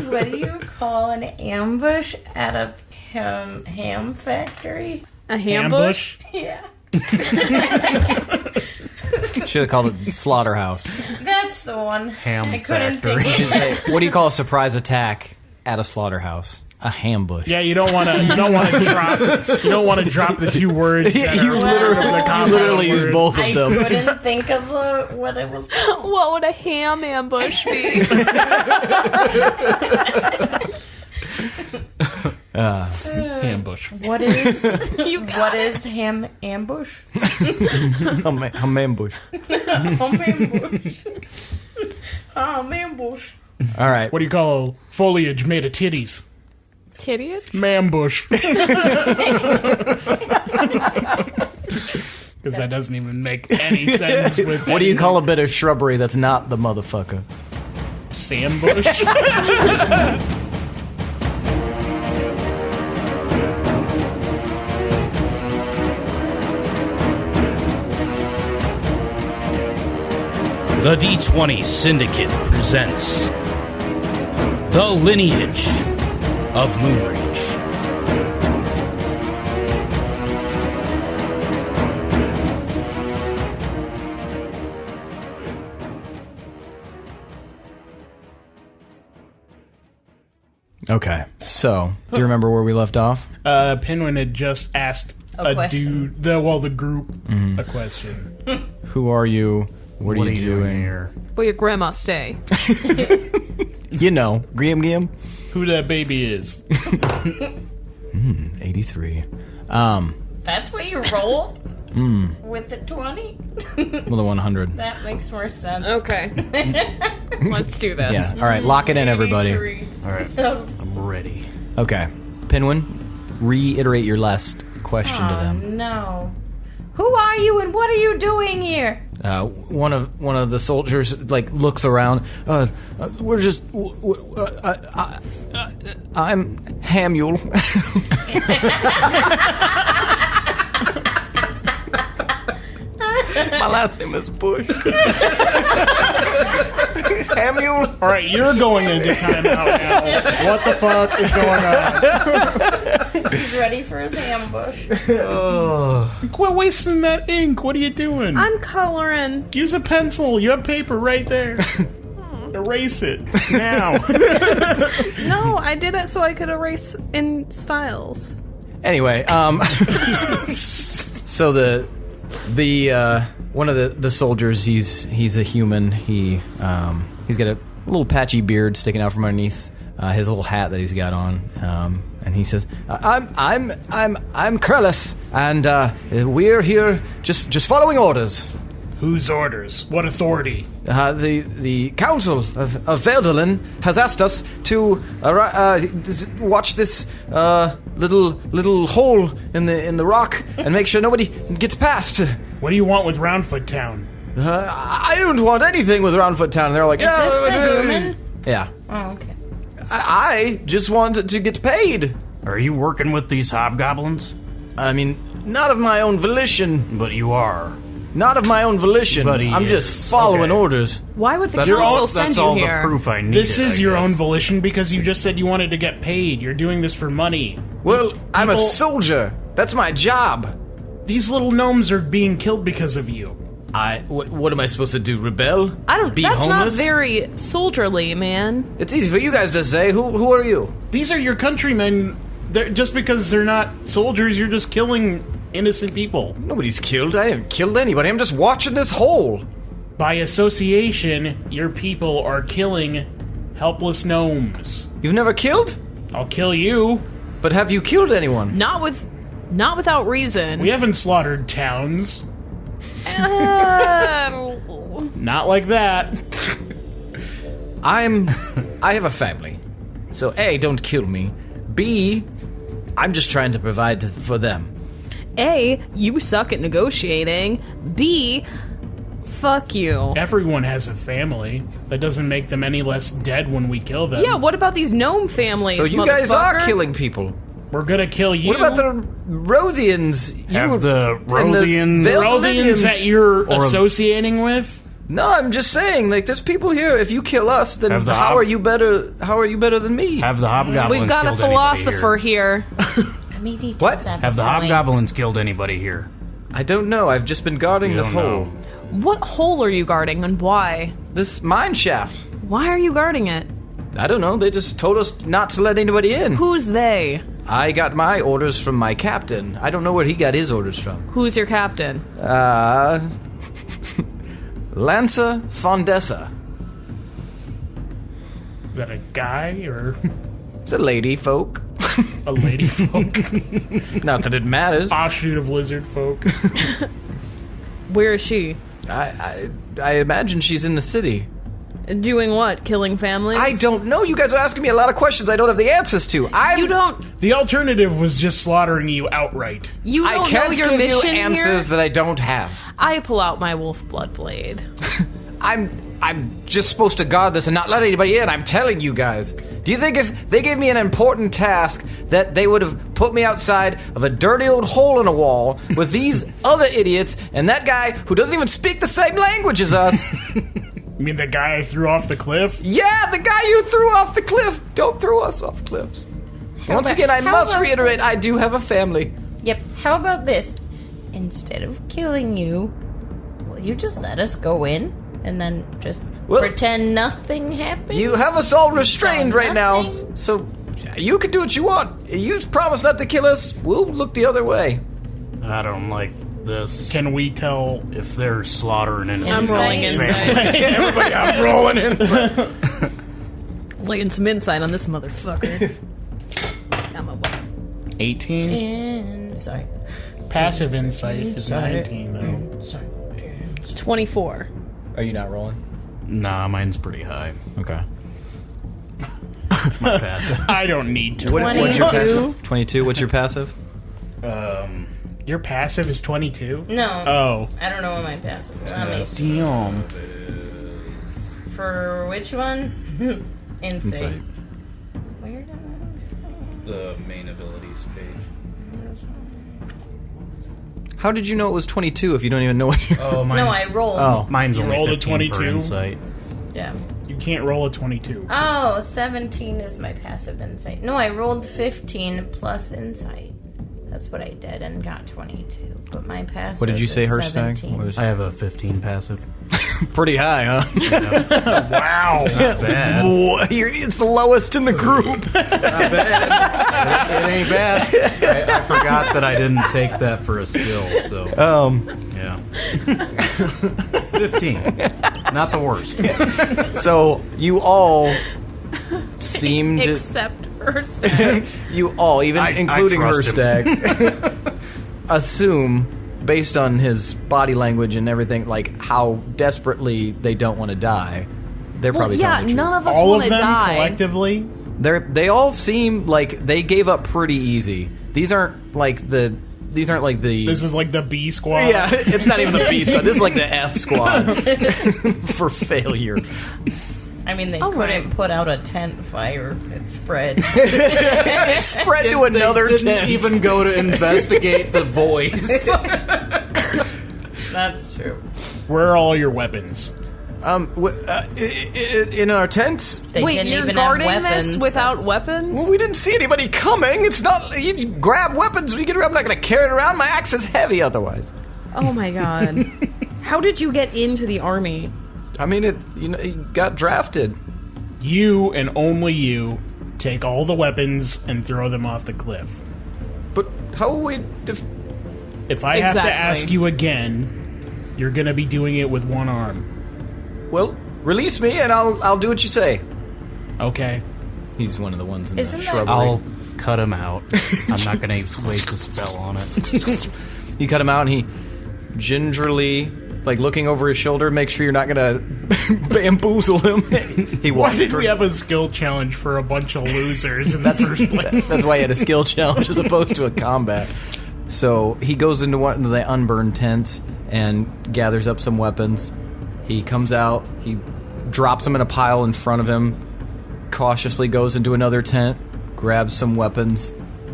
What do you call an ambush at a ham factory? A hambush? Yeah. Should have called it slaughterhouse. That's the one. Ham I couldn't factory. think You of should say, what do you call a surprise attack at a slaughterhouse? A hambush. Yeah, you don't want to drop the two words. That You are literally use both of I them. couldn't think of what it was called. What would a ham ambush be? Ambush. What is ham ambush? Ham ambush. Ham ambush. Ham ambush. All right. What do you call foliage made of titties? Titty? Mambush. Because that doesn't even make any sense with What do you call a bit of shrubbery that's not the motherfucker? Sambush? The D20 Syndicate presents The Lineage of Moonreach. Okay, so do you remember where we left off? Pinwin had just asked A question. dude, the group, a question. Who are you? What are you doing here? Where your grandma stay? You know, Graham. Who that baby is? 83. That's what you roll? With the 20? Well, the 100. That makes more sense. Okay. Let's do this. Yeah. All right, lock it in, everybody. 83. All right, Oh, I'm ready. Okay, Pinwin, reiterate your last question to them. no. Who are you and what are you doing here? One of the soldiers looks around. We're just. I'm Hamule. My last name is Bush. Hamule. All right, you're going into timeout now. What the fuck is going on? He's ready for his ambush. Quit wasting that ink. What are you doing? I'm coloring. Use a pencil. You have paper right there. Erase it now. No, I did it so I could erase in styles. Anyway, so the one of the soldiers, he's a human. He's got a little patchy beard sticking out from underneath his little hat that he's got on, and he says, "I'm Krellis, and we're here just following orders." Whose orders? What authority? The Council of Veldelin has asked us to watch this little hole in the rock and make sure nobody gets past. What do you want with Roundfoottown? I don't want anything with Roundfoottown. They're like, Is this the human? Yeah. Oh, okay. I just want to get paid. Are you working with these hobgoblins? I mean, not of my own volition. But you are. Not of my own volition. But he I'm is. just following Okay. orders. Why would the That's council all. send That's you all here? the proof I need. This is your own volition because you just said you wanted to get paid. You're doing this for money. Well, I'm a People- soldier. That's my job. These little gnomes are being killed because of you. What am I supposed to do? Rebel? I don't. Be That's homeless? not very soldierly, man. It's easy for you guys to say. Who are you? These are your countrymen. Just because they're not soldiers, you're just killing innocent people. Nobody's killed. I haven't killed anybody. I'm just watching this hole. By association, your people are killing helpless gnomes. You've never killed? I'll kill you. But have you killed anyone? Not without reason. We haven't slaughtered towns. Not like that. I have a family. So A, don't kill me. B, I'm just trying to provide for them. A, you suck at negotiating. B, fuck you. Everyone has a family. That doesn't make them any less dead when we kill them. Yeah, what about these gnome families, So you guys are motherfucker? killing people. We're gonna kill you. What about the Rothians? Have the and the Rothians- Veldelinians- Rothians that you're Or- associating with? No, I'm just saying, like, there's people here. If you kill us, then how are you better? How are you better than me? Have the hobgoblins We've got a killed philosopher here. I mean, he What? does have Have the a point. hobgoblins killed anybody here? I don't know. I've just been guarding You this don't hole. know. What hole are you guarding and why? This mine shaft. Why are you guarding it? I don't know. They just told us not to let anybody in. Who's they? I got my orders from my captain. I don't know where he got his orders from. Who's your captain? Lanza Fondessa. Is that a guy or It's a lady folk. a lady folk? Not that it matters. Offshoot of lizard folk. Where is she? I imagine she's in the city. Doing what? Killing families? I don't know. You guys are asking me a lot of questions I don't have the answers to. You don't. The alternative was just slaughtering you outright. You I don't can't know your give mission you answers here. that I don't have. I pull out my wolf blood blade. I'm just supposed to guard this and not let anybody in. I'm telling you guys. Do you think if they gave me an important task that they would have put me outside of a dirty old hole in a wall with these other idiots and that guy who doesn't even speak the same language as us? You mean the guy I threw off the cliff? Yeah, the guy you threw off the cliff. Don't throw us off cliffs. Once again, I must reiterate, I do have a family. Yep. How about this? Instead of killing you, will you just let us go in and then just pretend nothing happened? You have us all restrained right now, nothing? so you can do what you want. You promise not to kill us, we'll look the other way. I don't like this. Can we tell? If they're slaughtering innocent I'm rolling Insight. insight. Everybody, I'm rolling in. Laying some insight on this motherfucker. I'm a what? 18? Sorry. Passive insight is 19, though. Sorry. 24. Are you not rolling? Nah, mine's pretty high. Okay. My passive. I don't need to. What's your 22? passive? 22. What's your passive? Your passive is 22? No. Oh. I don't know what my passive is. Let me see. Damn. For which one? Insight. Insight. Where did I... The main abilities page. How did you know it was 22 if you don't even know what you're... Oh, No, I rolled. Oh. Mine's You only rolled a 15 for 22? insight. Yeah. You can't roll a 22. Oh, 17 is my passive insight. No, I rolled 15 plus insight. That's what I did and got 22. But my passive What did you say, is Herstag? 17. What was- I have a 15 passive. Pretty high, huh? Wow. Not bad. Boy, it's the lowest in the group. It ain't bad. I forgot that I didn't take that for a skill, so yeah. 15. Not the worst. So you all seemed... Except Herstag. You all, even I including trust him. Herstag, assume, based on his body language and everything, like how desperately they don't want to die. They're probably yeah, telling the truth. none of us All want of to them die. collectively? They all seem like they gave up pretty easy. These aren't like the. This is like the B squad? Yeah, it's not even the B squad. This is like the F squad for failure. I mean, they All couldn't right. put out a tent fire. It spread. Spread to another They didn't tent. even go to investigate the voice. That's true. Where are all your weapons? In our tents. They Wait, didn't you're even guarding have weapons. this without That's- weapons? Well, we didn't see anybody coming. It's not. You grab weapons. We get around. I'm not going to carry it around. My axe is heavy otherwise. Oh my god. How did you get into the army? I mean, you got drafted. You and only you take all the weapons and throw them off the cliff. But how will we? If I have to Exactly. ask you again, you're gonna be doing it with one arm. Well, release me, and I'll do what you say. Okay. He's one of the ones in Isn't the that- shrubbery. I'll cut him out. I'm not going to waste a spell on it. You cut him out, and he gingerly, like looking over his shoulder, make sure you're not gonna bamboozle him. He Why walks. did we have a skill challenge for a bunch of losers in the first place? That's why he had a skill challenge as opposed to a combat. So he goes into one of the unburned tents and gathers up some weapons. He comes out, he drops them in a pile in front of him, cautiously goes into another tent, grabs some weapons,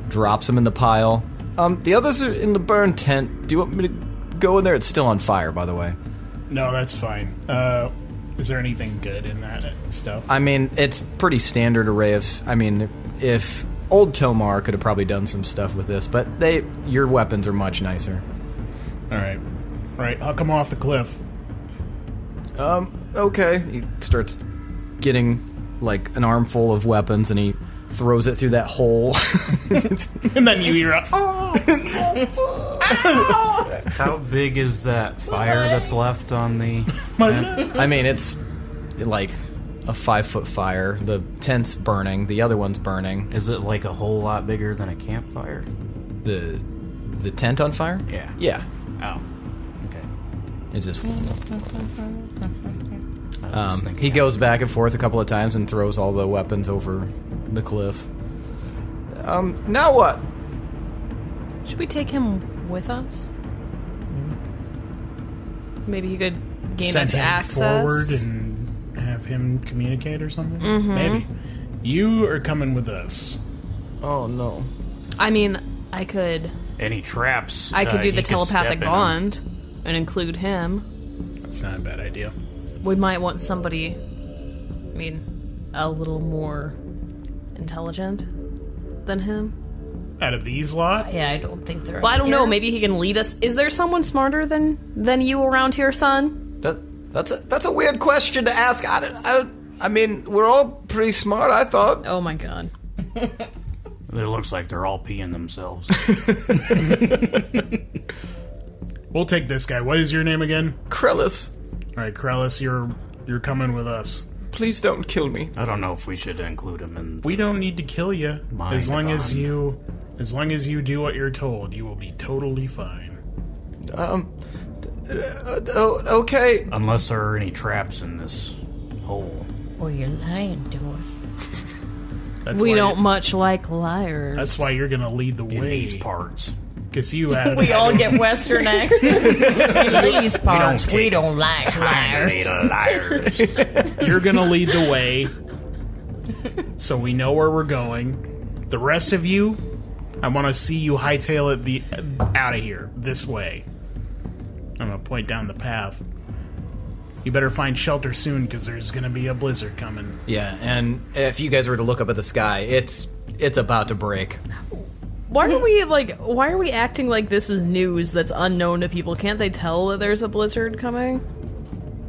drops them in the pile. The others are in the burned tent. Do you want me to go in there? It's still on fire, by the way. No, that's fine. Is there anything good in that stuff? I mean, it's pretty standard array of... I mean, if old Tomar could have probably done some stuff with this, but your weapons are much nicer. All right. Right, I'll come off the cliff. Okay. He starts getting, like, an armful of weapons, and he throws it through that hole. And then you hear How big is that fire that's left on the tent? I mean, it's like a 5-foot fire. The tent's burning. The other one's burning. Is it like a whole lot bigger than a campfire? The tent on fire? Yeah. Yeah. Oh. Okay. It's just... I was thinking he goes back and forth a couple of times and throws all the weapons over the cliff. Now what? Should we take him with us? Maybe he could gain send us him access. forward and have him communicate or something? Mm-hmm. Maybe. You are coming with us. Oh, no. I mean, I could Any traps? do he the could telepathic step in bond and include him. That's not a bad idea. We might want somebody, I mean, a little more intelligent than him. Out of these lot? Yeah, I don't think they're. Well, I don't know. here. Maybe he can lead us. Is there someone smarter than you around here, son? That's a weird question to ask. I mean, we're all pretty smart, I thought. Oh my god. It looks like they're all peeing themselves. We'll take this guy. What is your name again? Krellis, All right, Krellis, you're coming with us. please don't kill me. I don't know if we should include him in. We don't need to kill you. Mind As long as bond. you do what you're told, you will be totally fine. Okay. Unless there are any traps in this hole. Or you're lying to us. That's We why don't much like liars. That's why you're gonna lead the In way. these parts. Because you have. We all get Western accents. In these parts, we don't like liars. liars. You're gonna lead the way, so we know where we're going. The rest of you, I want to see you hightail it out of here this way. I'm gonna point down the path. You better find shelter soon, because there's gonna be a blizzard coming. Yeah, and if you guys were to look up at the sky, it's about to break. Why are we acting like this is news that's unknown to people? Can't they tell that there's a blizzard coming?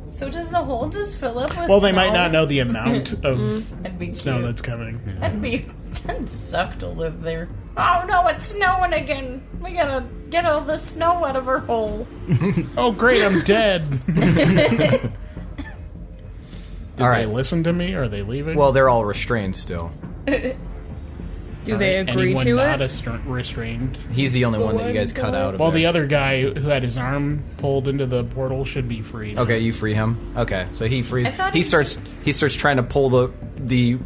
So does the hole just fill up with Well, they snow? might not know the amount of That'd be snow cute. that's coming. That'd suck to live there. Oh no, it's snowing again. We gotta get all the snow out of our hole. Oh, great, I'm dead. Did All right. they listen to me? Or are they leaving? Well, they're all restrained still. Do they agree Anyone to not it? restrained? He's the only one that you guys cut out of Well, there. the other guy who had his arm pulled into the portal should be free. now. Okay, you free him. Okay, so he frees. I thought He he starts trying to pull the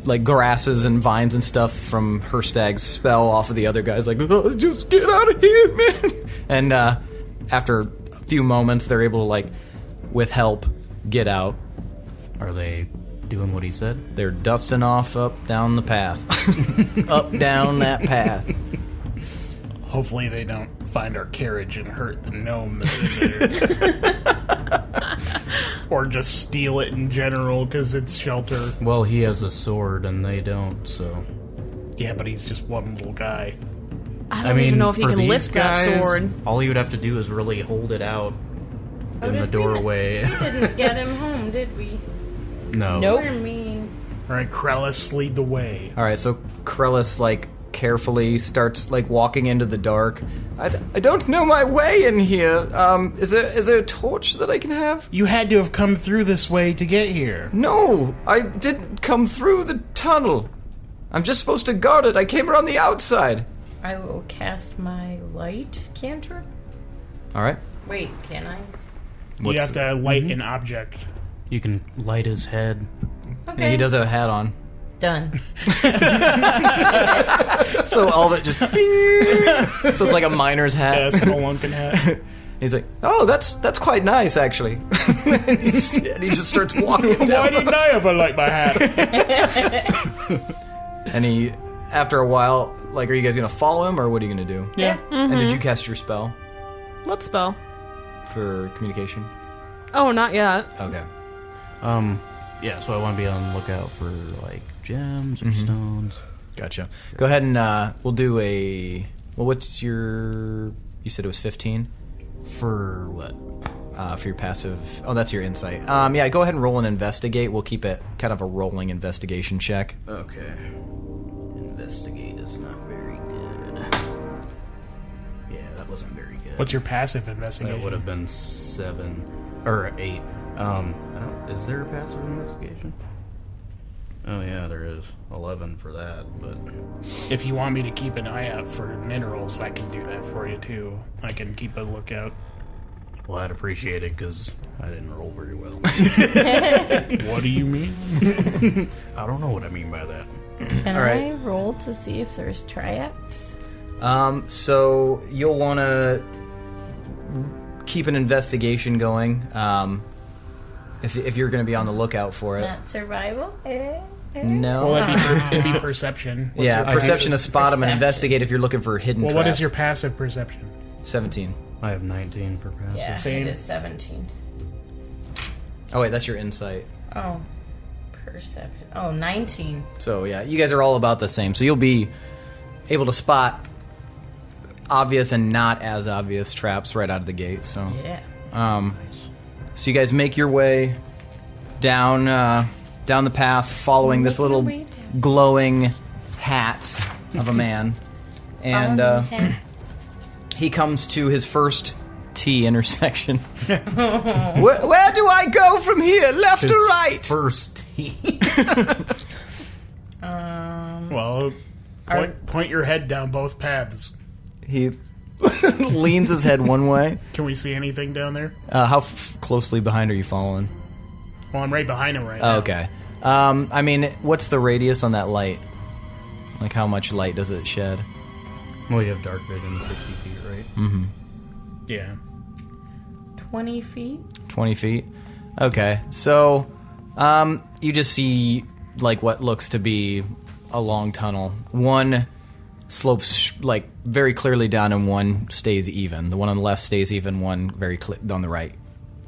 like grasses and vines and stuff from Herstag's spell off of the other guys. Like, oh, just get out of here, man! And after a few moments, they're able to, like, with help, get out. Are they doing what he said? They're dusting off up down the path, up down that path. Hopefully they don't find our carriage and hurt the gnome that's in there. Or just steal it in general because it's shelter. Well, he has a sword and they don't, so. Yeah, but he's just one little guy. I don't even know if he for can these lift that guys, sword. all you would have to do is really hold it out in the did we- doorway. We didn't get him home, did we? No. We're mean. Alright, Krellis, lead the way. All right, so Krellis, like, carefully starts, like, walking into the dark. I don't know my way in here. Is there a torch that I can have? You had to have come through this way to get here. No, I didn't come through the tunnel. I'm just supposed to guard it. I came around the outside. I will cast my light cantrip. All right. Wait, can I? You have to light an object. You can light his head. Okay. Yeah, he does have a hat on. Done. So all of it just... So it's like a miner's hat. Yeah, spelunking hat. He's like, oh, that's quite nice, actually. And he just starts walking down. Why didn't I ever light my hat? And he, after a while, like, are you guys going to follow him, or what are you going to do? Yeah. And did you cast your spell? What spell? For communication. Oh, not yet. Okay. Yeah, so I want to be on the lookout for, like, gems or stones. Gotcha. Go ahead and we'll do a... Well, what's your... You said it was 15? For what? For your passive... Oh, that's your insight. Yeah, go ahead and roll an investigate. We'll keep it kind of a rolling investigation check. Okay. Investigate is not very good. Yeah, that wasn't very good. What's your passive investigation? That would have been 7 or 8. Is there a passive investigation? Oh yeah, there is 11 for that. But if you want me to keep an eye out for minerals, I can do that for you too. I can keep a lookout. well, I'd appreciate it because I didn't roll very well. What do you mean? I don't know what I mean by that. Can All right. I roll to see if there's triaps? So you'll want to keep an investigation going. If you're going to be on the lookout for it. Not survival? No. Well, it'd be perception. What's Yeah, your perception to spot them and Perception. investigate if you're looking for hidden Well, traps. what is your passive perception? 17. I have 19 for passive. Yeah, Same. it is 17. Oh, wait, that's your insight. Oh, perception. Oh, 19. So, yeah, you guys are all about the same. So you'll be able to spot obvious and not as obvious traps right out of the gate. So, Yeah. so you guys make your way down down the path, following this little Making our way down. glowing hat of a man, and he comes to his first T intersection. Where do I go from here? Left or right? First tee. Well, point your head down both paths. He leans his head one way. Can we see anything down there? How closely behind are you following? Well, I'm right behind him right now. Okay. I mean, what's the radius on that light? Like, how much light does it shed? Well, you have dark vision, 60 feet, right? Mm-hmm. Yeah. 20 feet? 20 feet? Okay. So, you just see, like, what looks to be a long tunnel. One slopes, like, very clearly down and one stays even. The one on the left stays even, one very on the right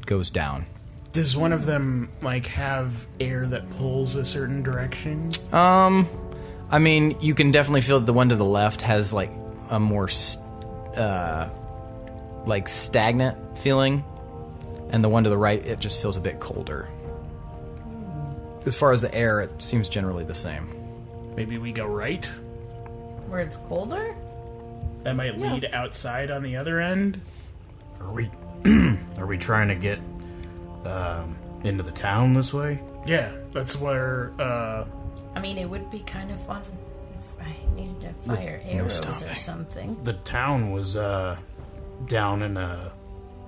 goes down. Does one of them, like, have air that pulls a certain direction? I mean, you can definitely feel that the one to the left has, like, a more, like, stagnant feeling. And the one to the right, it just feels a bit colder. As far as the air, it seems generally the same. Maybe we go right? Where it's colder? That might lead outside on the other end? Are we trying to get into the town this way? Yeah, that's where, I mean, it would be kind of fun if I needed to fire arrows or something. The town was down in a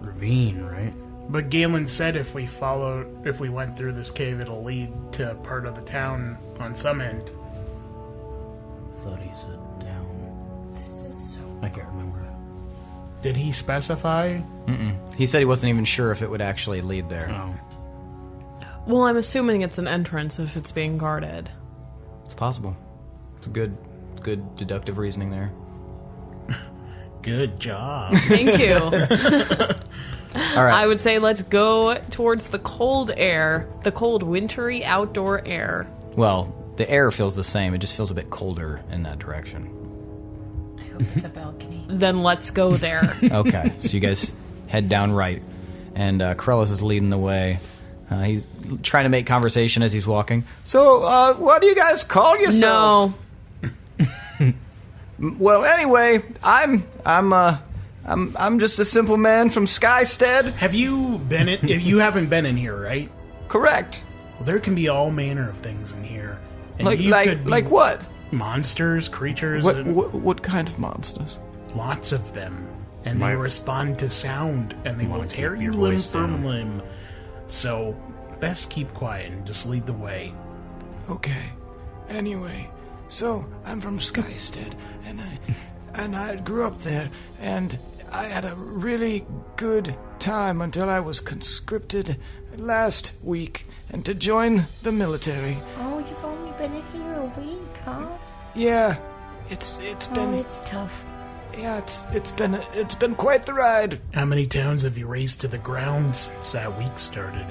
ravine, right? But Gaylen said if we went through this cave, it'll lead to part of the town on some end. I thought he said down. This is so... I can't remember. Did he specify? He said he wasn't even sure if it would actually lead there. Oh. Well, I'm assuming it's an entrance if it's being guarded. It's possible. It's a good deductive reasoning there. Good job. Thank you. All right. I would say let's go towards the cold air, the cold, wintry outdoor air. Well, the air feels the same. It just feels a bit colder in that direction. I hope it's a balcony. Then let's go there. Okay, so you guys head down right, and Krellis is leading the way. He's trying to make conversation as he's walking. So, what do you guys call yourselves? No. Well, anyway, I'm just a simple man from Skystead. Have you been in... You haven't been in here, right? Correct. Well, there can be all manner of things in here. And you could be Like what? monsters, creatures, and What kind of monsters? lots of them. And they respond to sound, and they will tear you limb from limb. So, best keep quiet and just lead the way. Okay. Anyway, so I'm from Skystead, and I grew up there, and I had a really good time until I was conscripted last week and to join the military. Oh, you've only been in here a week, huh? Yeah, it's Oh, been it's tough. Yeah, it's been quite the ride. How many towns have you razed to the ground since that week started?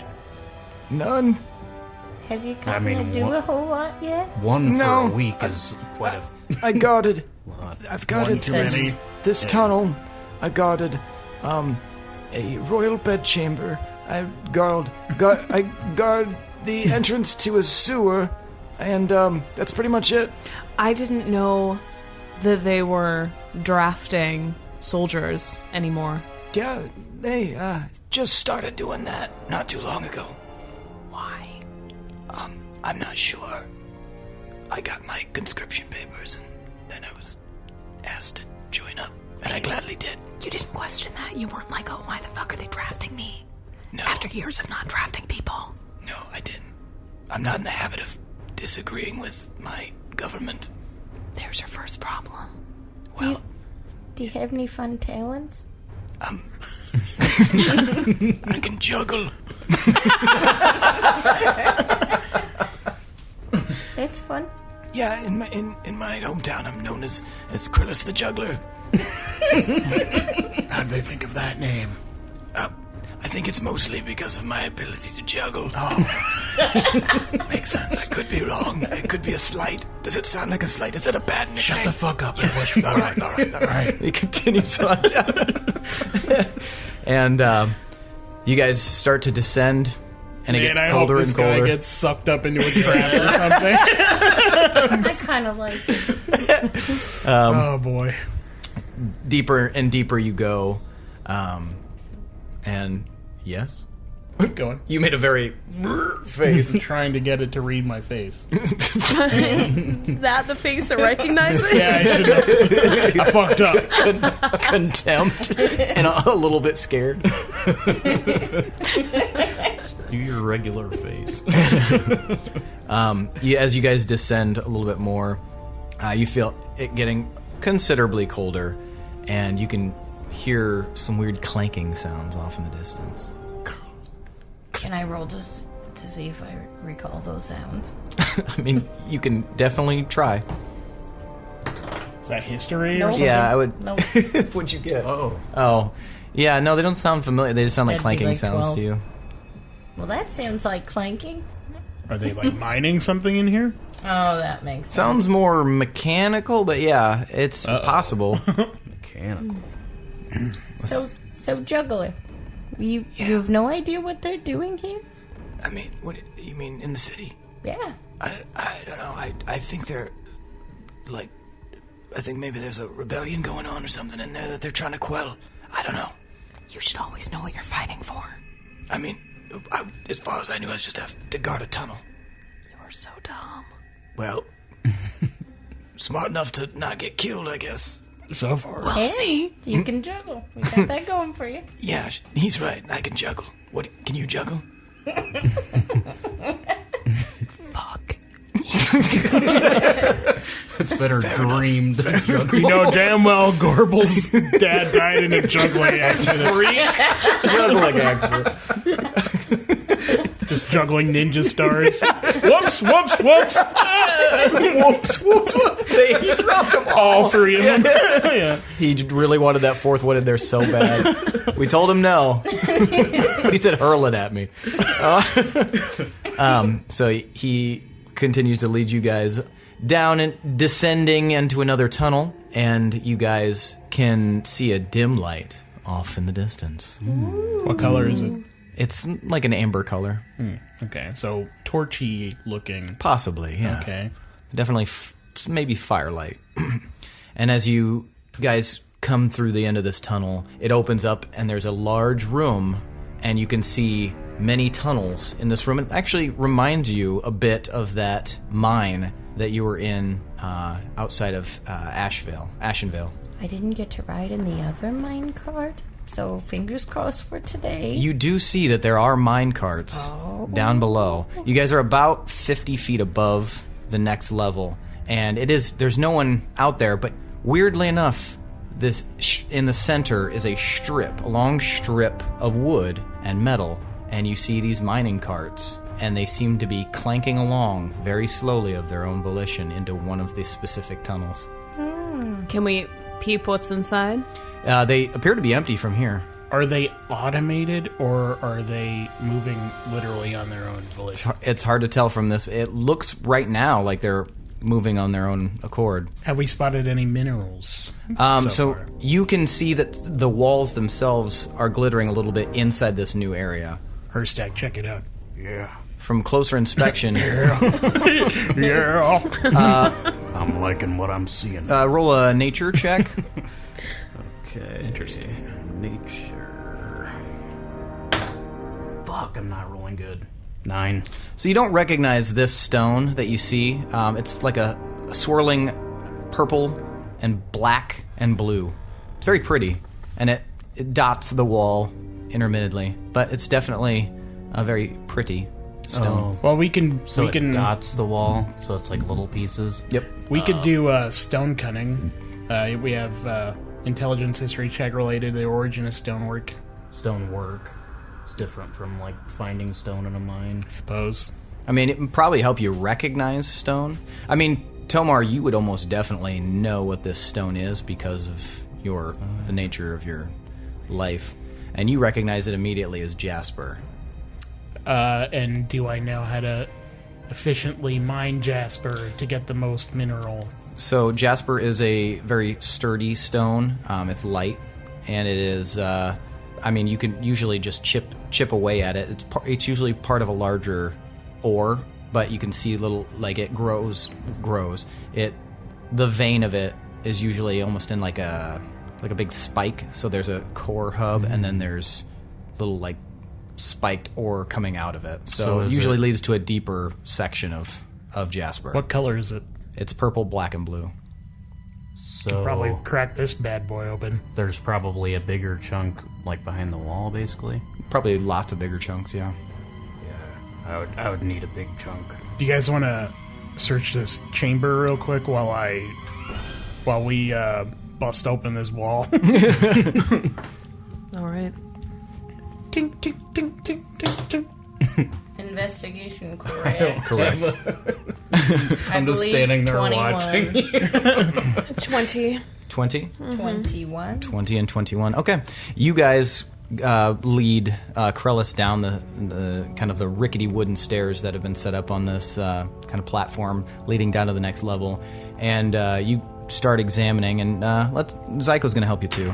None. Have you gotten to do a whole lot yet? One for No. a week is quite a I guarded. lot. I've guarded One too many. this tunnel. I guarded a royal bedchamber. I guard the entrance to a sewer, and that's pretty much it. I didn't know that they were drafting soldiers anymore. Yeah, they just started doing that not too long ago. Why? I'm not sure. I got my conscription papers, and then I was asked to join up, and I gladly did. You didn't question that? You weren't like, oh, why the fuck are they drafting me? No. After years of not drafting people. No, I didn't. I'm not in the habit of disagreeing with my government. There's your first problem. Well, Do you have any fun talents? I can juggle. That's fun. Yeah, in my hometown, I'm known as Krillus the Juggler. How'd they think of that name? I think it's mostly because of my ability to juggle. Makes sense. I could be wrong. It could be a slight. Does it sound like a slight? Is that a bad nickname? Shut the fuck up. Yes. And All right. He continues on down. And you guys start to descend, and it gets I colder hope this and colder. guy gets sucked up into a trap or something. I kind of like it. Oh, boy. Deeper and deeper you go, and yes, Keep going. you made a very face. I'm trying to get it to read my face. That the face to recognize it? Yeah, I should have. I fucked up. Contempt and a little bit scared. Do your regular face. As you guys descend a little bit more, you feel it getting considerably colder, and you can hear some weird clanking sounds off in the distance. Can I roll just to see if I recall those sounds? I mean, you can definitely try. Is that history or Nope. something? Yeah, I would. Nope. What'd you get? Oh. Oh, yeah. No, they don't sound familiar. They just sound like That'd be clanking like sounds 12. to you. Well, that sounds like clanking. Are they, like, mining something in here? Oh, that makes sense. Sounds more mechanical, but yeah, it's possible. Mechanical. So juggler, you have no idea what they're doing here? I mean, what you mean in the city? Yeah. I don't know. I think they're like, I think maybe there's a rebellion going on or something in there that they're trying to quell. I don't know. You should always know what you're fighting for. I mean, as far as I knew, I just have to guard a tunnel. You are so dumb. Well, smart enough to not get killed, I guess. So far. We'll Hey, see. you can juggle. We got that going for you. Yeah, he's right. I can juggle. What? Can you juggle? Fuck. It's better dreamed than juggled. You know damn well Gorbel's dad died in a juggling accident. Juggling accident. Just juggling ninja stars. Whoops, whoops, whoops. Whoops, whoops, whoops. He dropped them All three of them. Yeah. He really wanted that fourth one in there so bad. We told him no, but he said, "Hurl it at me." So he continues to lead you guys down and descending into another tunnel, and you guys can see a dim light off in the distance. What color is it? It's like an amber color, Okay, so torchy looking. possibly. Yeah, Okay. definitely, maybe firelight. And as you guys come through the end of this tunnel, it opens up, and there's a large room, and you can see many tunnels in this room. It actually reminds you a bit of that mine that you were in outside of Ashenvale. I didn't get to ride in the other mine cart, so fingers crossed for today. You do see that there are mine carts down below. You guys are about 50 feet above the next level, and there's no one out there, but weirdly enough, this in the center is a long strip of wood and metal, and you see these mining carts, and they seem to be clanking along very slowly of their own volition into one of these specific tunnels. Can we peep what's inside? They appear to be empty from here. Are they automated, or are they moving literally on their own volition? It's hard to tell from this. It looks right now like they're moving on their own accord. Have we spotted any minerals? So far? you can see that the walls themselves are glittering a little bit inside this new area. Herstack, check it out. Yeah. From closer inspection, Yeah. I'm liking what I'm seeing. roll a nature check. Okay. Interesting. Nature. Fuck, I'm not rolling good. 9. So you don't recognize this stone that you see. It's like a swirling purple and black and blue. It's very pretty, and it dots the wall intermittently, but it's definitely a very pretty stone. Well, we can. So we it can. dots the wall, so it's like little pieces. Yep. We could do stone cunning. We have intelligence history check related to the origin of stonework. Stonework. It's different from like finding stone in a mine. I suppose. I mean, it would probably help you recognize stone. I mean, Tomar, you would almost definitely know what this stone is because of the nature of your life, and you recognize it immediately as jasper. And do I know how to efficiently mine jasper to get the most mineral? So jasper is a very sturdy stone. It's light, and it is. I mean, you can usually just chip away at it. It's usually part of a larger ore, but you can see little like it grows. The vein of it is usually almost in like a big spike. So there's a core hub, and then there's little like spiked ore coming out of it. So it usually leads to a deeper section of jasper. What color is it? It's purple, black, and blue. So Probably crack this bad boy open. there's probably a bigger chunk like behind the wall, basically. Probably lots of bigger chunks, yeah. Yeah, I would need a big chunk. Do you guys want to search this chamber real quick while we bust open this wall? All right. Tink, tink, tink, tink, tink, tink. Investigation correct. Correct. I'm just standing there 21. watching. 20. 20? 21. 20 and 21. Okay. You guys lead Krellis down the kind of the rickety wooden stairs that have been set up on this kind of platform leading down to the next level. And you start examining, and Zyko's going to help you too.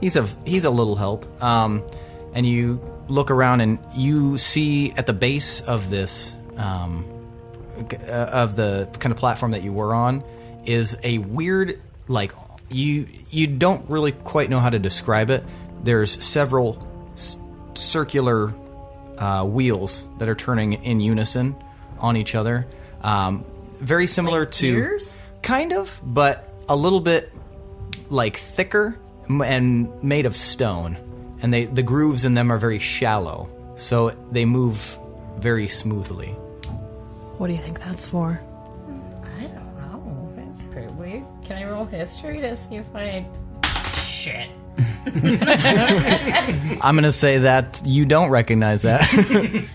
He's a little help. And you look around, and you see at the base of this of the kind of platform that you were on is a weird, like, you don't really quite know how to describe it. There's several circular wheels that are turning in unison on each other. Very similar Like to gears? kind of, but a little bit like thicker and made of stone. And the grooves in them are very shallow, so they move very smoothly. What do you think that's for? I don't know. That's pretty weird. Can I roll history to see if I... Shit. I'm gonna say that you don't recognize that.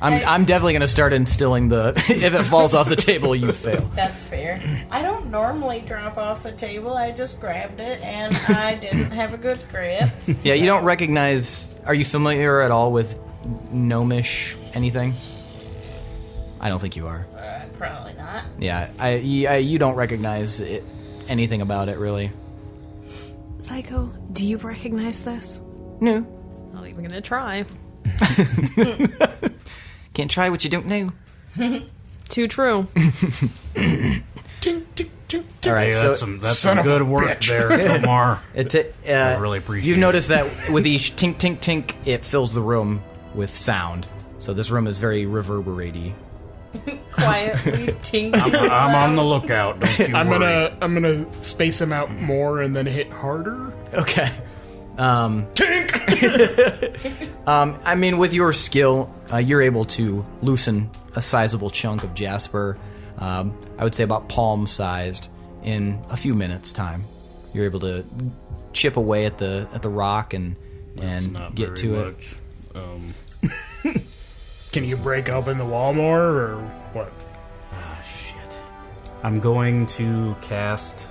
I'm definitely gonna start instilling the if it falls off the table, you fail. That's fair. I don't normally drop off the table. I just grabbed it, and I didn't have a good grip. Yeah, you don't recognize. Are you familiar at all with gnomish anything? I don't think you are. Probably not. Yeah, you don't recognize anything about it really. Psycho, do you recognize this? No, Not even gonna try. can't try what you don't know. Too true. Tink, tink, tink, tink. All right, Hey, so that's son some of a good work bitch. there, Tomar. I really appreciate You've it. noticed that with each tink, tink, tink, it fills the room with sound. So this room is very reverberate-y. Quietly tinkling. I'm on the lookout. Don't you I'm worry. gonna space them out more and then hit harder. Okay. I mean, with your skill, you're able to loosen a sizable chunk of jasper. I would say about palm-sized in a few minutes' time. You're able to chip away at the rock and Not get very to it. much. Can you break open the wall more, or what? Ah, shit. I'm going to cast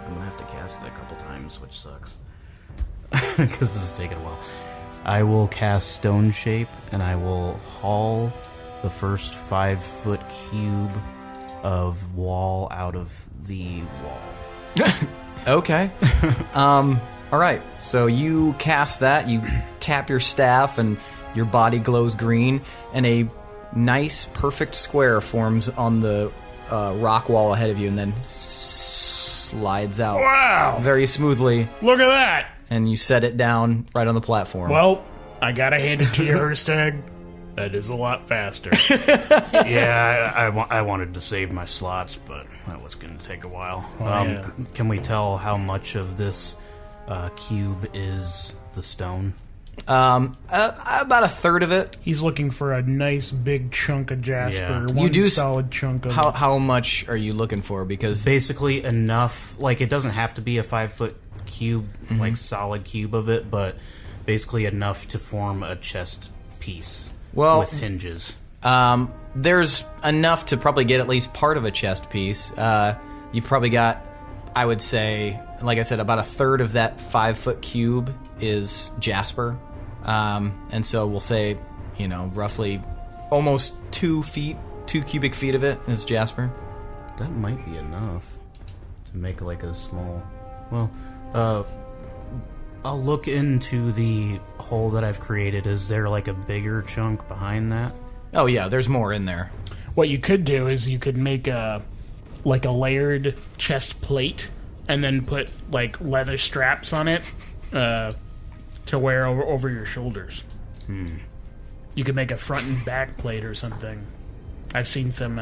I'm gonna have to cast it a couple times, which sucks. Because this is taking a while. I will cast Stone Shape, and I will haul the first 5-foot cube of wall out of the wall. Okay. All right. So you cast that. You tap your staff, and your body glows green, and a nice, perfect square forms on the rock wall ahead of you, and then slides out. Wow! Very smoothly. Look at that! And you set it down right on the platform. Well, I gotta hand it to you, Herstag. That is a lot faster. Yeah, I wanted to save my slots, but that was going to take a while. Yeah. Can we tell how much of this cube is the stone? About a third of it. He's looking for a nice big chunk of jasper. Yeah. One solid chunk of How much are you looking for? Because basically enough, like it doesn't have to be a 5-foot cube, like solid cube of it, but basically enough to form a chest piece with hinges. There's enough to probably get at least part of a chest piece. You've probably got, I would say, like I said, about a third of that 5-foot cube is jasper. And so we'll say, roughly almost 2 cubic feet of it is jasper. That might be enough to make like a small... Well, I'll look into the hole that I've created. Is there like a bigger chunk behind that? Oh yeah, there's more in there. What you could do is you could make a layered chest plate and then put like leather straps on it to wear over your shoulders. You could make a front and back plate or something. I've seen some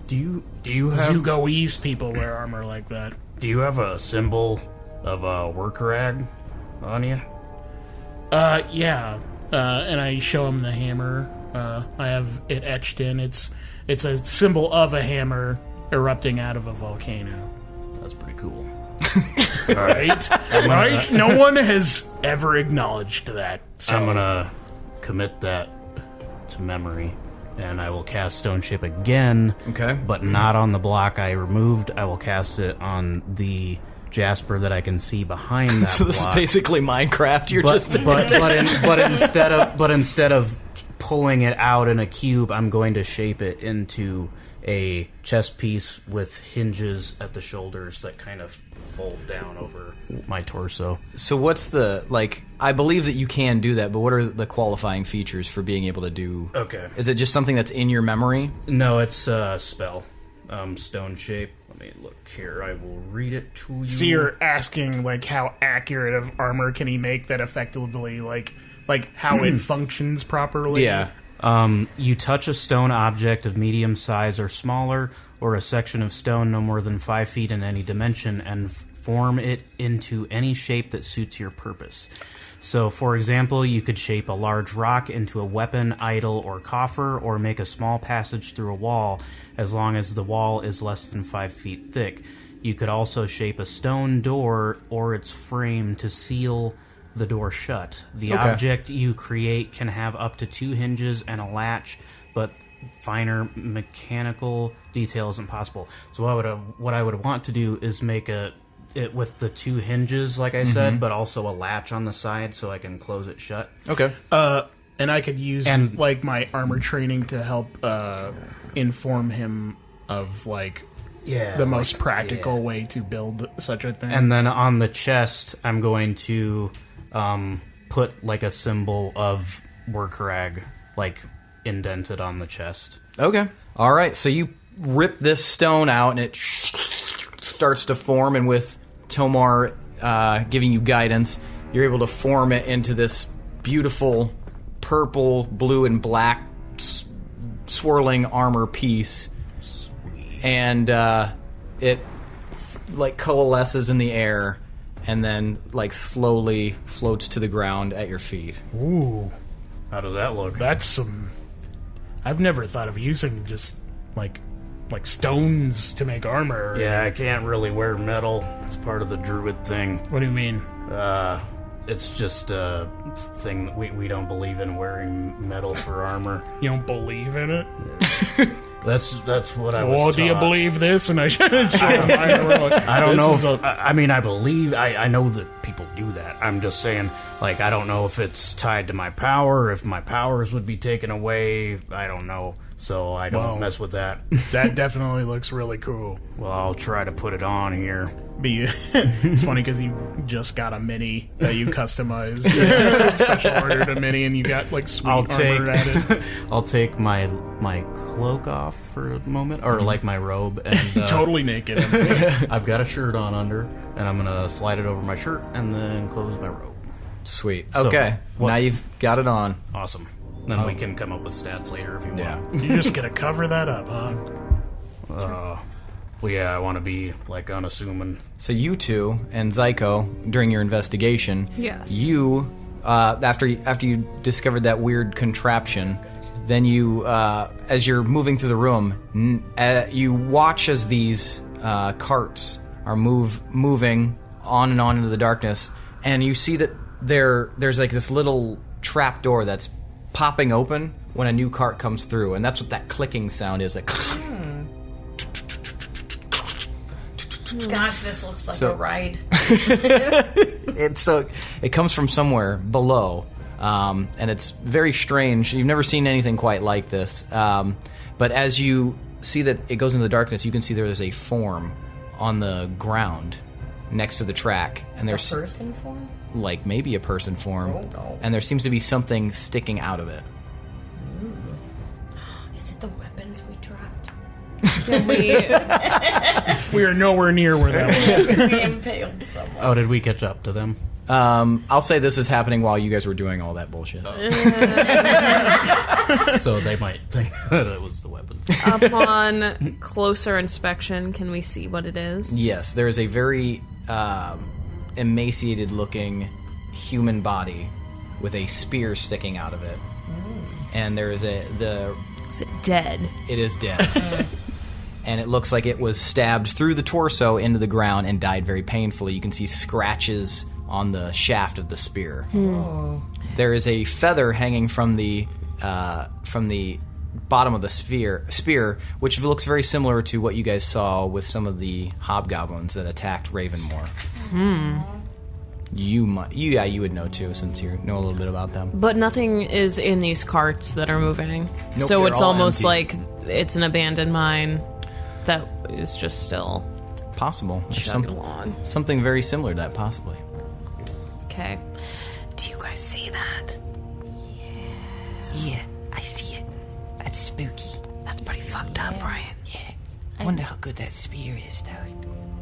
Do you have Zugoese people wear armor like that. Do you have a symbol of a work rag on you? Yeah. And I show him the hammer. I have it etched in. It's a symbol of a hammer erupting out of a volcano. That's pretty cool. Right? Right? No one has ever acknowledged that. So. I'm gonna commit that to memory, and I will cast Stone Shape again. Okay. But not on the block I removed. I will cast it on the jasper that I can see behind that so this block. is basically Minecraft. But instead of pulling it out in a cube, I'm going to shape it into a chest piece with hinges at the shoulders that kind of fold down over my torso. So what's the, I believe that you can do that, but what are the qualifying features for being able to do... Okay. Is it just something that's in your memory? No, it's a spell. Stone Shape. Let me look here. I will read it to you. So you're asking, how accurate of armor can he make that effectively, how it functions properly? Yeah. You touch a stone object of medium size or smaller, or a section of stone no more than 5 feet in any dimension, and form it into any shape that suits your purpose. So, for example, you could shape a large rock into a weapon, idol, or coffer, or make a small passage through a wall, as long as the wall is less than 5 feet thick. You could also shape a stone door or its frame to seal the door shut. The object you create can have up to 2 hinges and a latch, but finer mechanical detail isn't possible. So what I would want to do is make it with the 2 hinges, like I said, but also a latch on the side so I can close it shut. Okay. And I could use my armor training to help inform him of the most practical way to build such a thing. And then on the chest, I'm going to put a symbol of work rag, indented on the chest. Okay. All right. So you rip this stone out, and it starts to form, and with Tomar giving you guidance, you're able to form it into this beautiful purple, blue, and black swirling armor piece. Sweet. And it coalesces in the air and then slowly floats to the ground at your feet. Ooh. How does that look? That's some... I've never thought of using just stones to make armor. Yeah, I can't really wear metal. It's part of the druid thing. What do you mean? It's just a thing that we don't believe in wearing metal for armor. You don't believe in it? That's what I was Well, do you taught. believe this? And I should have my heroic. I don't This know. is I mean, I believe. I know that people do that. I'm just saying, like, I don't know if it's tied to my power, if my powers would be taken away. I don't know. So I don't mess with that. That definitely looks really cool. Well, I'll try to put it on here. It's funny because you just got a mini that you customized. Special ordered a mini and you got like sweet armor added. I'll take my cloak off for a moment, or like my robe, and Totally naked. I've got a shirt on under, and I'm gonna slide it over my shirt and then close my robe. Sweet. So, Okay, what- now you've got it on. Awesome. Then we can come up with stats later if you want. Yeah. You're just gonna cover that up, huh? Well, yeah, I want to be like unassuming. So you two and Zyko, during your investigation, Yes. you after you discovered that weird contraption, then you as you're moving through the room, you watch as these carts are moving on and on into the darkness, and you see that there's like this little trap door that's popping open when a new cart comes through, and that's what that clicking sound is. Like, Gosh, this looks like So- a ride. it comes from somewhere below, and it's very strange. You've never seen anything quite like this. But as you see that it goes into the darkness, you can see there's a form on the ground next to the track, and A there's person form? like maybe a person form, Oh, no. and there seems to be something sticking out of it. Is it the weapons we dropped? We are nowhere near where that was. We impaled someone. Oh, did we catch up to them? I'll say this is happening while you guys were doing all that bullshit. So they might think that it was the weapon. Upon closer inspection, can we see what it is? Yes, there is a very emaciated-looking human body with a spear sticking out of it, and there is Is it dead? it is dead, and it looks like it was stabbed through the torso into the ground and died very painfully. You can see scratches on the shaft of the spear. There is a feather hanging from the bottom of the spear, which looks very similar to what you guys saw with some of the hobgoblins that attacked Ravenmoor. You would know too, since you know a little bit about them. But nothing is in these carts that are moving. Nope, So they're it's all almost empty. like it's an abandoned mine that is just still Possible. There's chugging along. something very similar to that, possibly. Okay. Do you guys see that? Yeah, I see it. That's spooky. That's pretty fucked up, Brian. Yeah. I wonder how good that spear is, though.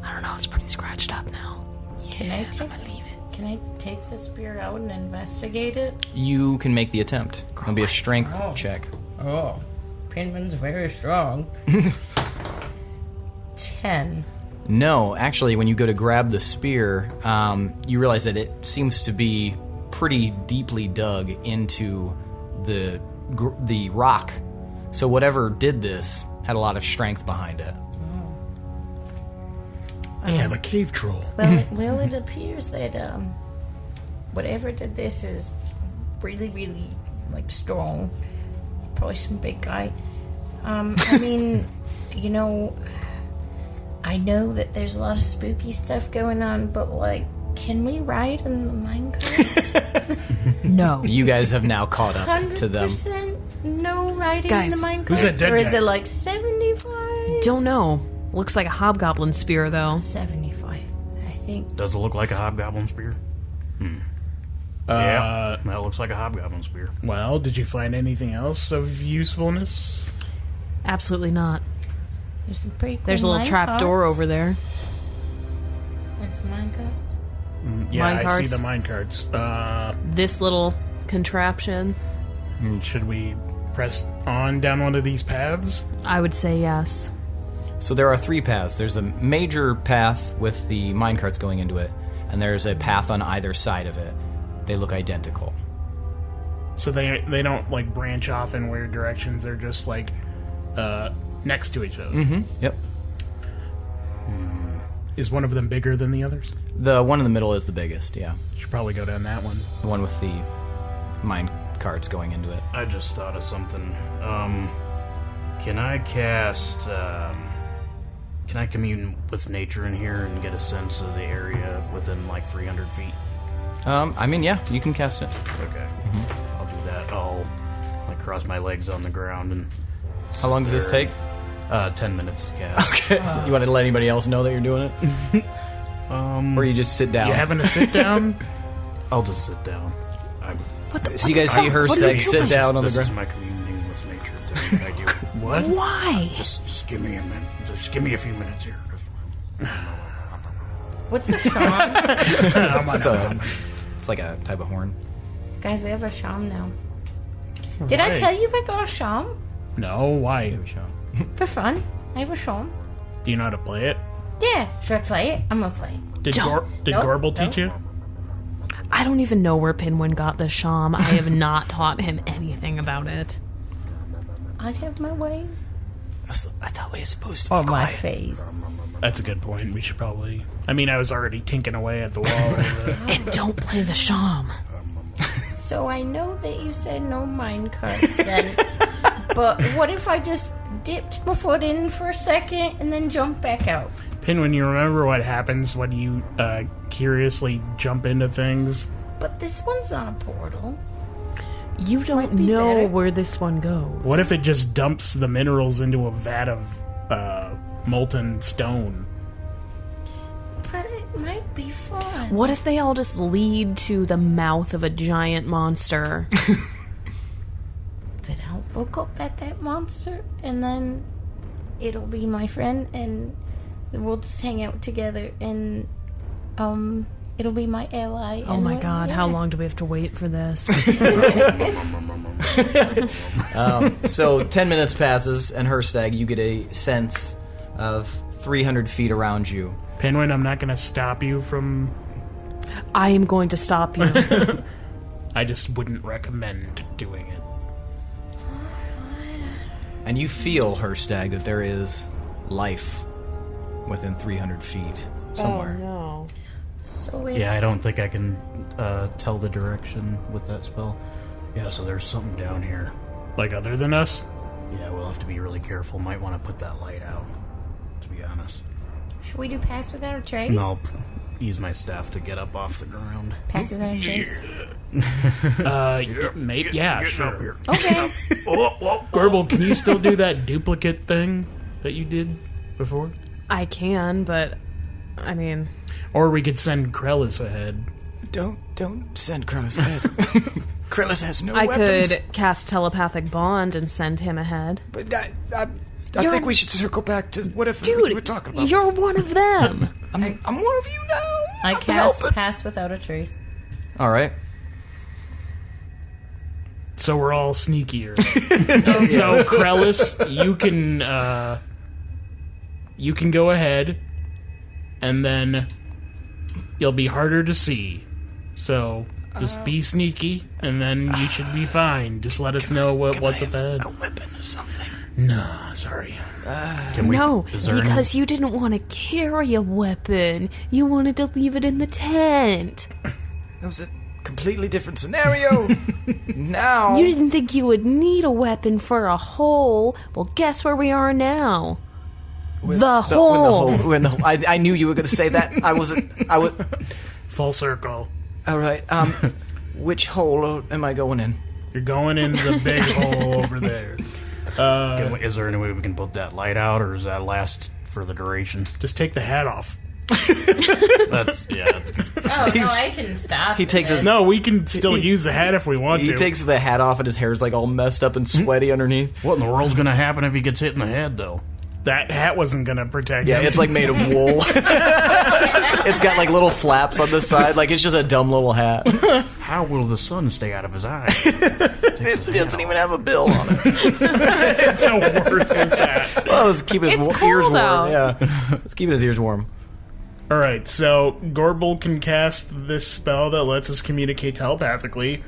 I don't know. It's pretty scratched up now. Can I Yeah, take I'm gonna leave it. Can I take the spear out and investigate it? You can make the attempt. It'll be a strength check. Oh, Pinman's very strong. 10. No, actually, when you go to grab the spear, you realize that it seems to be pretty deeply dug into the rock. So whatever did this had a lot of strength behind it. I have a cave troll. Well, it appears that whatever did this is really, really like strong. Probably some big guy. I mean, you know, I know that there's a lot of spooky stuff going on, but like, can we ride in the minecart? No. You guys have now caught up to them. 100% no riding Guys, in the minecart? who's that dead Or is guy? it like 75? Don't know. Looks like a hobgoblin spear, though. 75, I think. Does it look like a hobgoblin spear? Yeah, that looks like a hobgoblin spear. Well, did you find anything else of usefulness? Absolutely not. There's some pretty cool There's a little trap door minecarts. over there. That's minecarts. Yeah, I Minecarts. see the minecarts. This little contraption. Should we press on down one of these paths? I would say yes. So there are 3 paths. There's a major path with the minecarts going into it, and there's a path on either side of it. They look identical. So they don't like branch off in weird directions. They're just like next to each other. Yep. Is one of them bigger than the others? The one in the middle is the biggest, yeah. Should probably go down that one. The one with the mine carts going into it. I just thought of something. Can I cast... can I commune with nature in here and get a sense of the area within, like, 300 feet? I mean, yeah, you can cast it. Okay. I'll do that. I'll, like, cross my legs on the ground and... How long does this take? 10 minutes to cast. Okay. You want to let anybody else know that you're doing it? Or you just sit down? You having to sit down? I'll just sit down. So you guys see her sit down on the This is ground? my communing with nature thing that I do. What? Why? Just give me a minute. Just give me a few minutes here. What's a sham? It's like a type of horn. Guys, I have a sham now. Did I tell you I got a sham? No, why? For fun. I have a sham. Do you know how to play it? Yeah, should I play it? I'm gonna play it. Did Nope. Gorbel teach you? I don't even know where Pinwin got the sham. I have not taught him anything about it. I have my ways. I thought we were supposed to Or be my quiet. face. That's a good point. We should probably... I mean, I was already tinking away at the wall. And don't play the sham. So I know that you said no minecarts then. But what if I just dipped my foot in for a second and then jumped back out? Pinwin, you remember what happens when you curiously jump into things? But this one's not a portal. You don't Might be know better. where this one goes. What if it just dumps the minerals into a vat of molten stone? But it might be fun. What if they all just lead to the mouth of a giant monster? Then I'll look up at that monster and then it'll be my friend and we'll just hang out together and it'll be my ally. Oh and my we'll- god, yeah. how long do we have to wait for this? So 10 minutes passes, and Herstag, you get a sense of 300 feet around you. Pinwin, I'm not going to stop you from... I am going to stop you. I just wouldn't recommend doing it. And you feel, Herstag, that there is life within 300 feet somewhere. no. So if Yeah, I don't think I can tell the direction with that spell. Yeah, so there's something down here. Like, other than us? Yeah, we'll have to be really careful. Might want to put that light out, to be honest. should we do pass without a trace? No, use my staff to get up off the ground. Pass without a trace. Maybe, yeah, sure. Okay. Gorbel, can you still do that duplicate thing that you did before? I can, but I mean, Or we could send Krellis ahead. Don't send Krellis ahead. Krellis has no I weapons. could cast telepathic bond and send him ahead. But I think we should circle back to whatever Dude, we were talking about. you're one of them. I'm one of you now. I I'm cast helping. pass without a trace. All right. So we're all sneakier. So Krellis, you can go ahead, and then you'll be harder to see. So just be sneaky, and then you should be fine. Just let us know what's up ahead. A weapon or something. No, sorry. Can we, No, is there any- because you didn't want to carry a weapon. You wanted to leave it in the tent. That was a completely different scenario. Now You didn't think you would need a weapon for a hole. Well, guess where we are now? The hole. I knew you were going to say that. I was. Full circle. All right. Which hole am I going in? You're going in the big hole over there. Is there any way we can put that light out, or does that last for the duration? Just take the hat off. That's Oh, no, I can stop. He takes his. No, we can still use the hat if we want He to. takes the hat off, and his hair's like all messed up and sweaty underneath. what in the world's going to happen if he gets hit in the head, though? That hat wasn't going to protect Yeah, him. it's like made of wool. It's got like little flaps on the side. Like it's just a dumb little hat. How will the sun stay out of his eyes? It doesn't even have a bill on it. It's a worthless hat. Oh, it's keeping his It's ears cold warm. out. Yeah, it's keeping his ears warm. All right, so Gorbel can cast this spell that lets us communicate telepathically.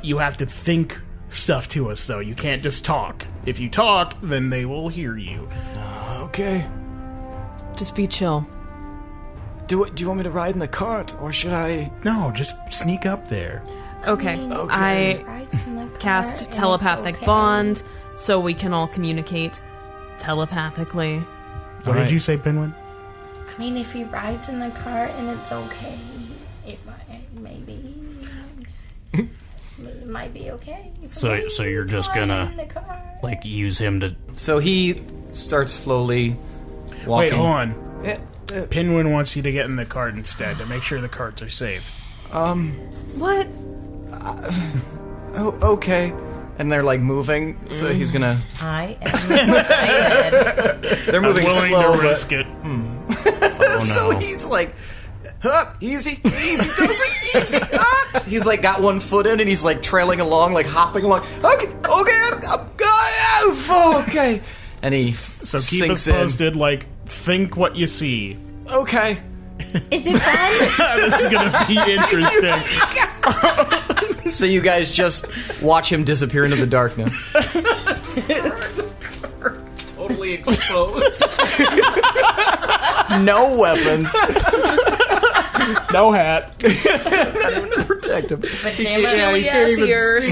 You have to think stuff to us, though. You can't just talk. If you talk, then they will hear you. Okay. Just be chill. Do you want me to ride in the cart, or should I? No, just sneak up there. Okay, Okay. I cast telepathic bond so we can all communicate. telepathically. What did you say, Pinwin? I mean, if he rides in the cart and it's okay, it might be okay. So you're just gonna like use him to. So he starts slowly walking. Wait, hold on. Pinwin wants you to get in the cart instead to make sure the carts are safe. What? Okay. And they're like moving, so he's gonna. I am excited. They're moving willing slow, to risk it. Oh, no. So he's like, easy, does it, easy. He's like got one foot in, and he's like trailing along, like hopping along. Okay. And he So keep sinks us posted. Like, think what you see. Okay. Is it fun? This is gonna be interesting. So you guys just watch him disappear into the darkness. Totally exposed. No weapons. No hat. Not even to protect him. But damn it, Chilly can't ass even ears.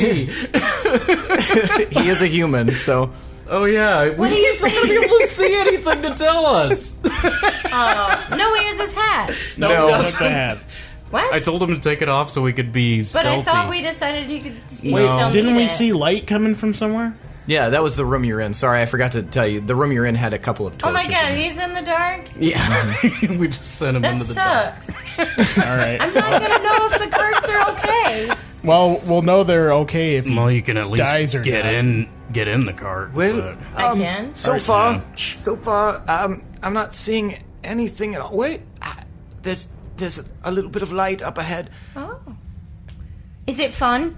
He is a human, so. Oh yeah, What do you not gonna be able to see anything to tell us. no, he has his hat. No. Not the hat. What? I told him to take it off so we could be but stealthy. I thought we decided you could still Didn't need we it. see light coming from somewhere? Yeah, that was the room you're in. Sorry, I forgot to tell you. The room you're in had a couple of Oh torches. my god, in it. he's in the dark? Yeah. we just sent him That into the dark. sucks. All right. I'm not gonna know if the carts are okay. Well, we'll know they're okay if he Well, you can at least dies or get not. in the cart. Well, I can. so far, I'm not seeing anything at all. Wait, there's a little bit of light up ahead. Oh. Is it fun?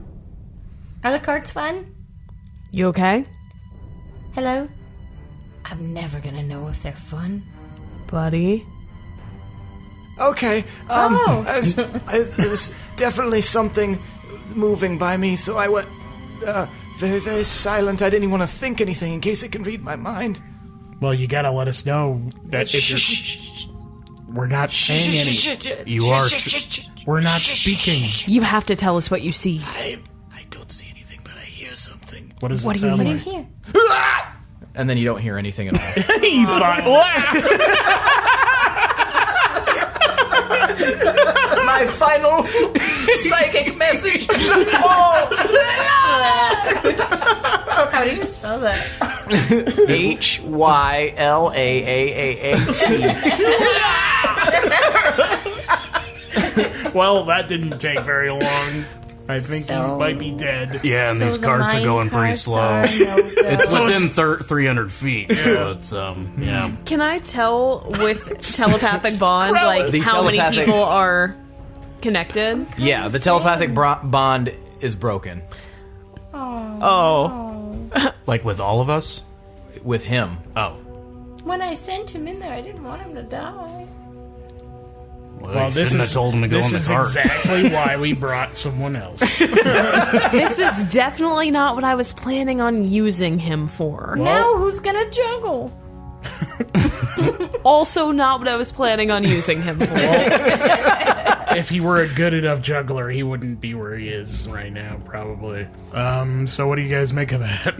Are the carts fun? You okay, Hello? I'm never gonna know if they're fun. buddy? Okay. Oh. There was definitely something moving by me, so I went very, very silent. I didn't even want to think anything in case it can read my mind. Well, you gotta let us know that if we're not saying anything. You are. We're not speaking. You have to tell us what you see. I don't see anything, but I hear something. What does What it do you sound What do you like? hear? And then you don't hear anything at all. He thought, My final psychic message. How do you spell that? HYLAAAT. well, that didn't take very long. I think he might be dead. Yeah, and So these the carts are mine going pretty carts slow. are no go. It's within 300 feet, so it's yeah. Can I tell with telepathic bond, like The how many telepathic- people are connected? Yeah, the telepathic bond is broken Oh, Like with all of us. with him. Oh, When I sent him in there, I didn't want him to die. well, you shouldn't have told him to go this in the is cart. exactly why we brought someone else. this is definitely not what I was planning on using him for. Now who's gonna juggle? Also, not what I was planning on using him for. If he were a good enough juggler, he wouldn't be where he is right now, probably. So what do you guys make of that?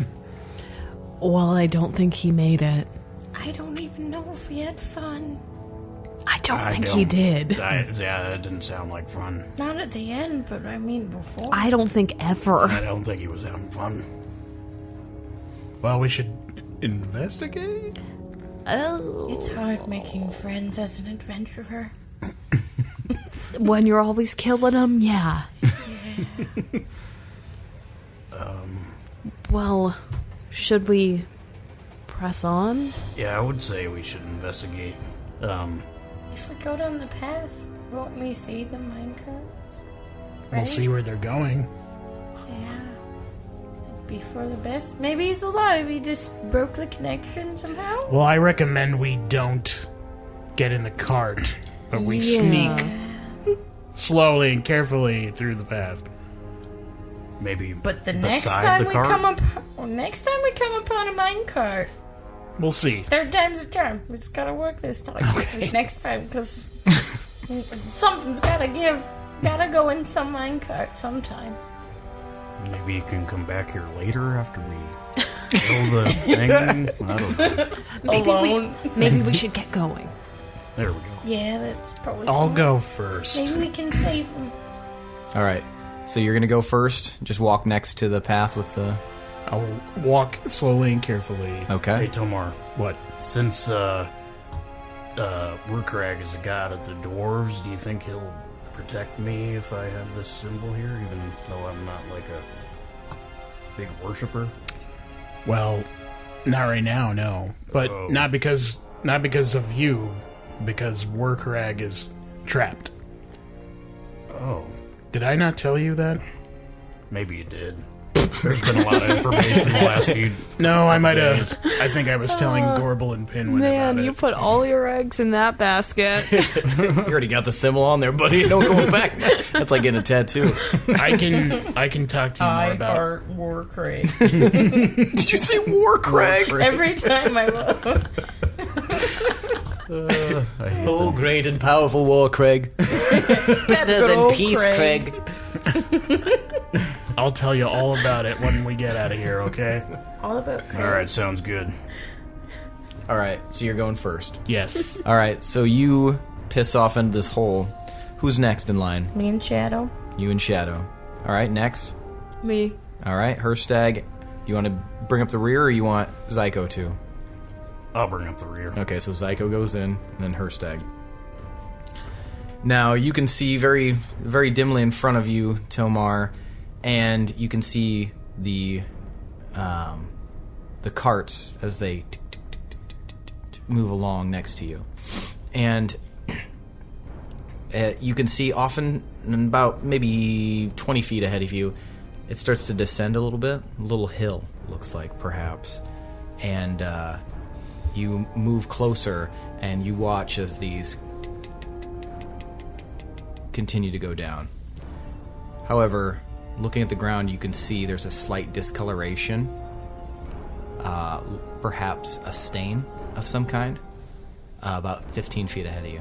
Well, I don't think he made it. I don't even know if he had fun. I don't think he did. Yeah, that didn't sound like fun. Not at the end, but I mean before. I don't think ever. I don't think he was having fun. Well, we should investigate? Oh, It's hard making friends as an adventurer. when you're always killing them, yeah. Well, should we press on? Yeah, I would say we should investigate. If we go down the path, won't we see the minecarts? Right? We'll see where they're going. Yeah. It'd be for the best. Maybe he's alive. He just broke the connection somehow. Well, I recommend we don't get in the cart, but we sneak slowly and carefully through the path. Maybe. But the beside next time the we cart? come upon a minecart, We'll see. third time's a charm. It's gotta work this time. This next time, because something's gotta give. Gotta go in some minecart sometime. Maybe you can come back here later after we Kill the thing? I don't know. Maybe we should get going. There we go. Yeah, that's probably. I'll smart. go first. Maybe we can save him. All right. So you're gonna go first. Just walk next to the path with the. I'll walk slowly and carefully. Okay. Hey, Tomar. What? Since Wurkrag is a god of the dwarves, do you think he'll protect me if I have this symbol here, even though I'm not like a big worshiper? Well, not right now, no. But not because of you, because Wurkrag is trapped. Oh. Did I not tell you that? Maybe you did. There's been a lot of information in the last few. No, I might have. I think I was telling Gorbel and Pinwin Man, about it. you put all your eggs in that basket. You already got the symbol on there, buddy. Don't go back. That's like getting a tattoo. I can talk to you more I about. heart Warcraig. Did you say Warcraig? Every time I look. Oh, great and powerful Warcraig. Better Good than old Peace Craig. Craig. I'll tell you all about it when we get out of here, okay? All about Craig. All right, sounds good. All right, so you're going first. Yes. All right, so you piss off into this hole. Who's next in line? Me and Shadow. You and Shadow. All right, next. Me. All right, Herstag. You want to bring up the rear, or you want Zyko to? I'll bring up the rear. Okay, so Zyko goes in, and then Herstag. Now, you can see very, very dimly in front of you, Tomar, and you can see the carts as they move along next to you. And you can see often, about maybe 20 feet ahead of you, it starts to descend a little bit. A little hill, looks like, perhaps. And you move closer, and you watch as these continue to go down. However, looking at the ground, you can see there's a slight discoloration, perhaps a stain of some kind, about 15 feet ahead of you.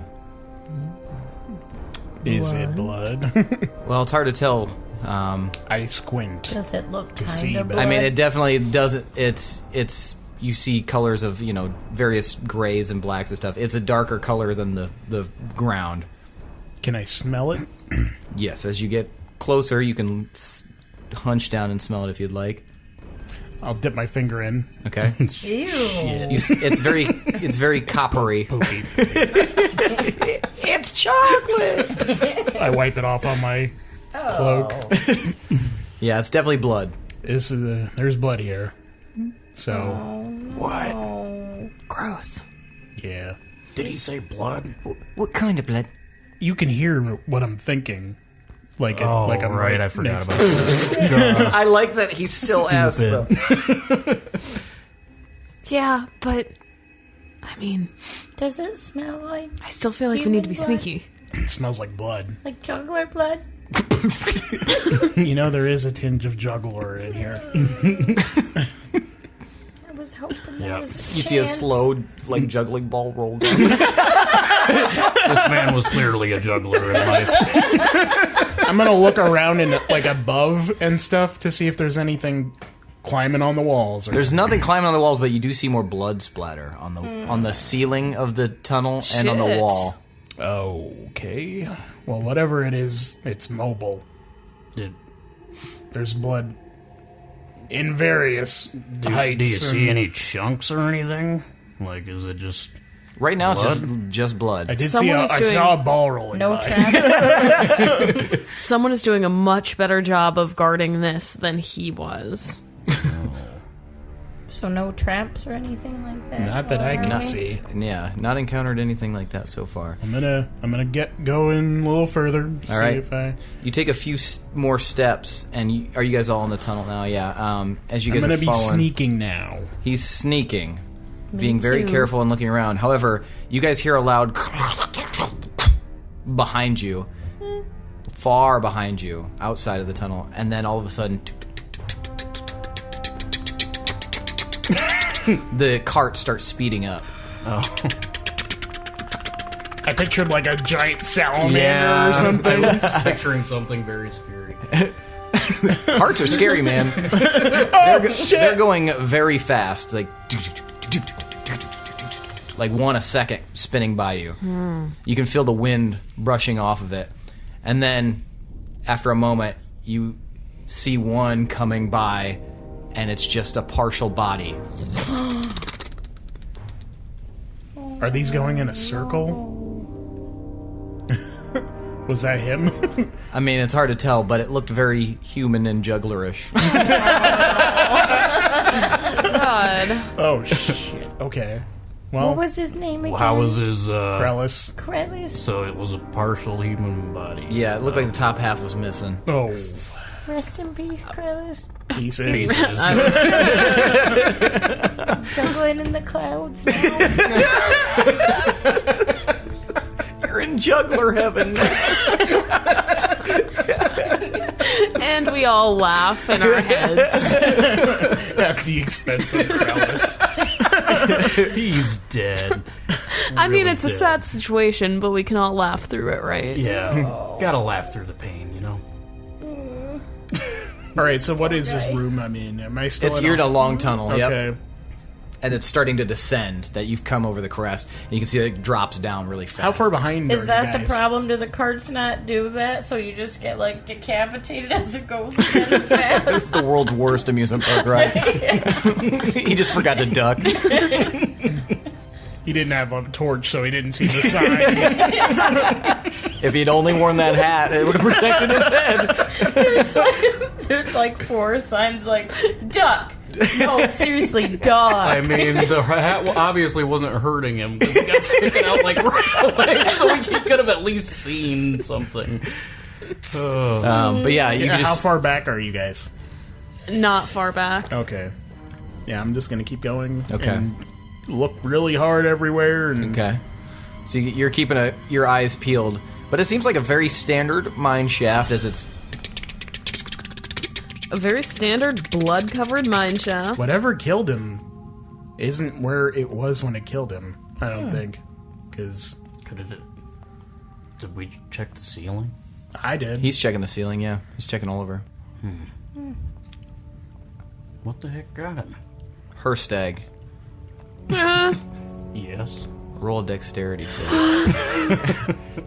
Is it blood? Well, it's hard to tell. I squint. Does it look To see, kind of but- blood? I mean, it definitely doesn't. It's you see colors of, various grays and blacks and stuff. It's a darker color than the ground. Can I smell it? Yes, as you get closer, you can hunch down and smell it if you'd like. I'll dip my finger in. Okay. Ew. It's very coppery. Pokey. It's chocolate. I wipe it off on my cloak. Yeah, it's definitely blood. There's blood here. So, Oh. Gross. yeah. Did he say blood? What kind of blood? You can hear what I'm thinking. Like Oh, I'm right, I forgot about that. Uh, I like that he still asks them. Yeah, but I mean, Does it smell like I still feel like we need to be Human blood? sneaky. It smells like blood. jugular blood? There is a tinge of jugular in here. I was hoping there Yeah. was a You see a chance. slow, juggling ball roll down. This man was clearly a juggler in life. I'm gonna look around and above and stuff to see if there's anything climbing on the walls. There's nothing climbing on the walls, but you do see more blood splatter on the ceiling of the tunnel and on the Shit. wall. Okay. Well, whatever it is, it's mobile. There's blood in various heights. Do you see and- any chunks or anything? Like, is it just... Right now, Blood? it's just blood. I did Someone see. is I saw a ball rolling. No by. trap. Someone is doing a much better job of guarding this than he was. So no traps or anything like that? Not that I while can we're away? see. Yeah, not encountered anything like that so far. I'm gonna get going a little further. See All right. if I. You take a few more steps, and are you guys all in the tunnel now? Yeah. As you I'm guys gonna are be following, sneaking now. he's sneaking, Me being very too. careful and looking around. However, you guys hear a loud behind you, far behind you, outside of the tunnel, and then all of a sudden, the cart starts speeding up. I pictured like a giant salamander Yeah, or something. I was picturing something very scary. Hearts are scary, man. They're going very fast, like one a second spinning by you. You can feel the wind brushing off of it. And then, after a moment, you see one coming by, and it's just a partial body. Are these going in a circle? Was that him? I mean, it's hard to tell, but it looked very human and jugglerish. God. Oh, shit. Okay. Well, What was his name again? How was his, Krellis. Krellis. So it was a partial human body. Yeah, it looked like the top half was missing. Oh, Rest in peace, Krellis. pieces. Juggling in the clouds now. You're in juggler heaven. And we all laugh in our heads. At the expense of Krellis. He's dead. I mean, Really it's a dead. sad situation, but we can all laugh through it, right? Yeah. Gotta laugh through the pain, you know? All right, so what is this room I'm in? Am I still You're in a long tunnel, Okay. yep. And it's starting to descend, that you've come over the crest. And you can see it drops down really fast. How far behind are Is that you the guys? problem? Do the carts not do that? So you just get, like, decapitated as it goes again fast? It's the world's worst amusement park ride. He just forgot to duck. He didn't have a torch, so he didn't see the sign. If he'd only worn that hat, it would have protected his head. There's like 4 signs like, duck. No, seriously, dog. I mean, the hat obviously wasn't hurting him because he got taken out like right away, so he could have at least seen something. But yeah, you Yeah, just... how far back are you guys? Not far back. Okay. Yeah, I'm just going to keep going. Okay. And look really hard everywhere. And Okay. So you're keeping your eyes peeled. But it seems like a very standard mine shaft as it's... A very standard blood-covered mine shaft. Whatever killed him isn't where it was when it killed him, I don't think. Because Did we check the ceiling? I did. He's checking the ceiling, yeah. He's checking all over. What the heck got him? Herstag. Yes. Roll a dexterity save.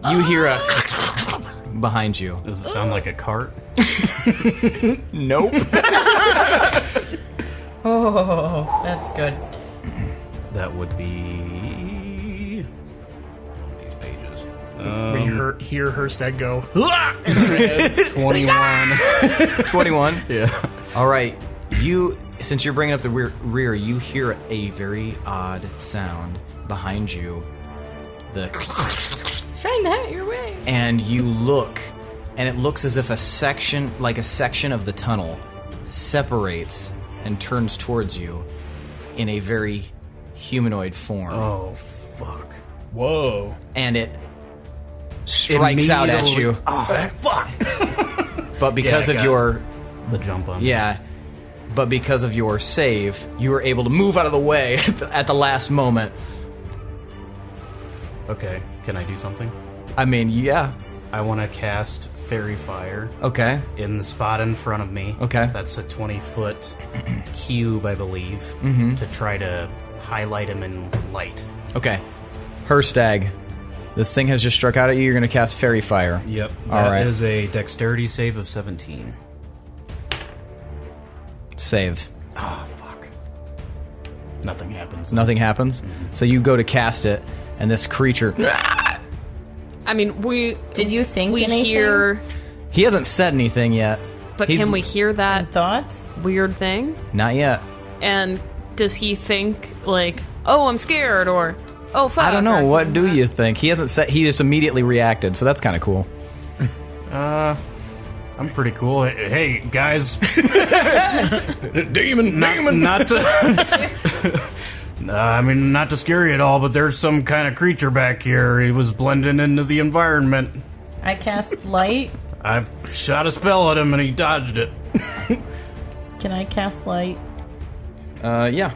You hear a... behind you. Does it sound like a cart? Nope. Oh, that's good. That would be... these pages. We hear Herstag go, 21. 21? Yeah. All right. Since you're bringing up the rear, you hear a very odd sound behind you. Shine the hat your way. And you look, and it looks as if a section of the tunnel separates and turns towards you in a very humanoid form. Oh, fuck. whoa. And it strikes out at you. Oh, fuck. But because Yeah, I of got your... The jump on. Yeah. But because of your save, you were able to move out of the way at the last moment. Okay, can I do something? I mean, yeah. I want to cast Fairy Fire Okay. in the spot in front of me. Okay. That's a 20-foot cube, I believe, to try to highlight him in light. Okay. Herstag, this thing has just struck out at you. You're going to cast Fairy Fire. Yep. All right. That is a dexterity save of 17. Save. Oh, fuck. Nothing happens. Nothing happens. So you go to cast it, and this creature... I mean, Did you think we anything? hear, He hasn't said anything yet. but He's- can we hear that Thoughts? weird thing? Not yet. And does he think like, "Oh, I'm scared," or "Oh, fuck"? I don't know. or- What do you think? He hasn't said... He just immediately reacted, so that's kind of cool. I'm pretty cool. Hey, guys. Demon! Not to... I mean, not to scare you at all, but there's some kind of creature back here. He was blending into the environment. I cast light. I shot a spell at him and he dodged it. Can I cast light? Yeah.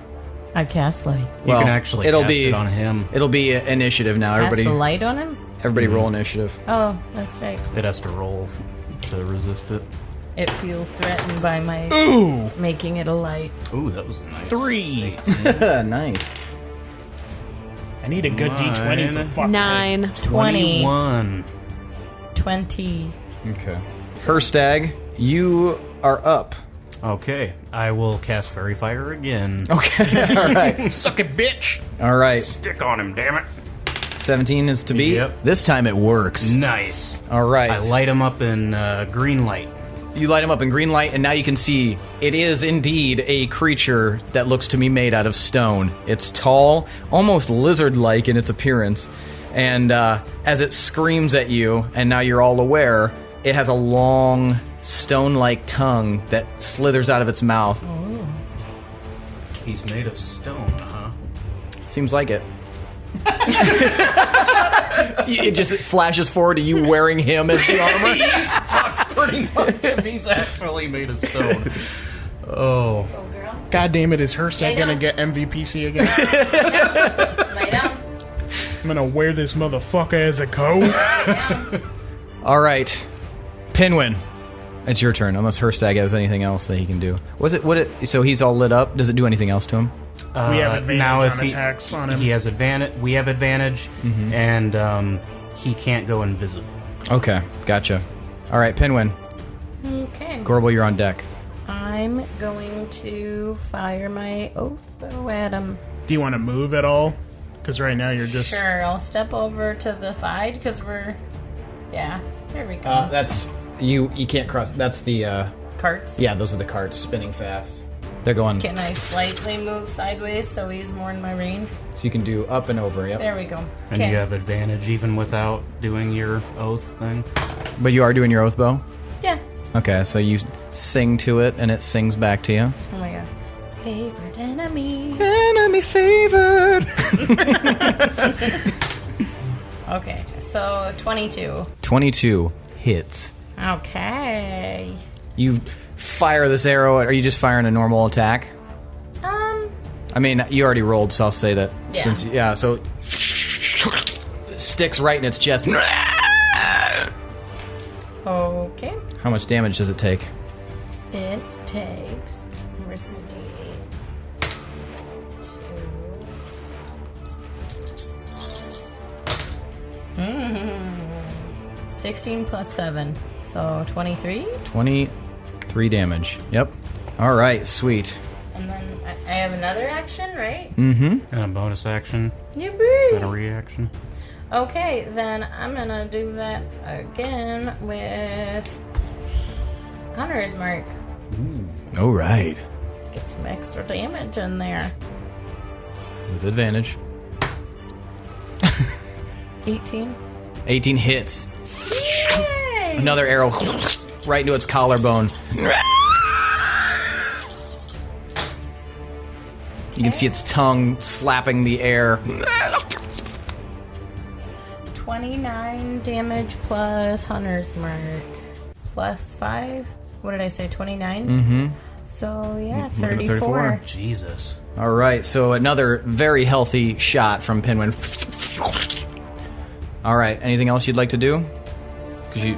I cast light. You can actually cast it on him. It'll be initiative now. Cast the light on him? Everybody roll initiative. Oh, that's right. It has to roll to resist it. It feels threatened by my making it a light. Ooh, that was a nice. 3. Nice. I need a good D20 for fuck's 9. 20. 21. 20. Okay. Herstag, you are up. Okay, I will cast Fairy Fire again. Okay. All right. sake. Suck it, bitch. All right. Stick on him, damn it. 17 is to be. Yep. This time it works. Nice. All right. I light him up in green light. You light him up in green light, and now you can see it is indeed a creature that looks to be made out of stone. It's tall, almost lizard-like in its appearance, and as it screams at you, and now you're all aware, it has a long, stone-like tongue that slithers out of its mouth. Oh. He's made of stone, huh? Seems like it. It just flashes forward to you wearing him as the armor. He's fucked pretty much if he's actually made of stone. Oh. God damn it, is Herstag Lay gonna down. get MVPC again? Lay down. I'm gonna wear this motherfucker as a coat. All right, Pinwin, it's your turn. Unless Herstag has anything else that he can do. So he's all lit up. Does it do anything else to him? We have advantage now on if attacks on him. he has advantage, we have advantage, and he can't go invisible. Okay, gotcha. All right, Pinwin, Okay. Gorbel, you're on deck. I'm going to fire my oath bow at him. Do you want to move at all? Because right now you're just... Sure, I'll step over to the side because we're... Yeah, there we go. That's you can't cross. That's the Carts. yeah. Those are the carts spinning fast. They're going. Can I slightly move sideways so he's more in my range? So you can do up and over. Yep. There we go. And you have advantage even without doing your oath thing. But you are doing your oath bow. Yeah. Okay, so you sing to it, and it sings back to you. Oh my god. Favorite enemy. Enemy favored. Okay, so 22. 22 hits. Okay. You fire this arrow. Are you just firing a normal attack? I mean, you already rolled, so I'll say that. Yeah. So sticks right in its chest. Okay. How much damage does it take? It takes... Where's my D8? 16 plus 7. So 23? 23 damage. Yep. All right, sweet. And then I have another action, right? Mm-hmm. And a bonus action. Yippee! And a reaction. Okay, then I'm gonna do that again with Hunter's Mark. All right. Get some extra damage in there. With advantage. 18. 18 hits. Yay! Another arrow right into its collarbone. You can see its tongue slapping the air. 29 damage plus Hunter's Mark. Plus 5. What did I say? 29? Mm-hmm. So, yeah, 34. 34. Jesus. All right, so another very healthy shot from Pinwin. All right, anything else you'd like to do? 'Cause you...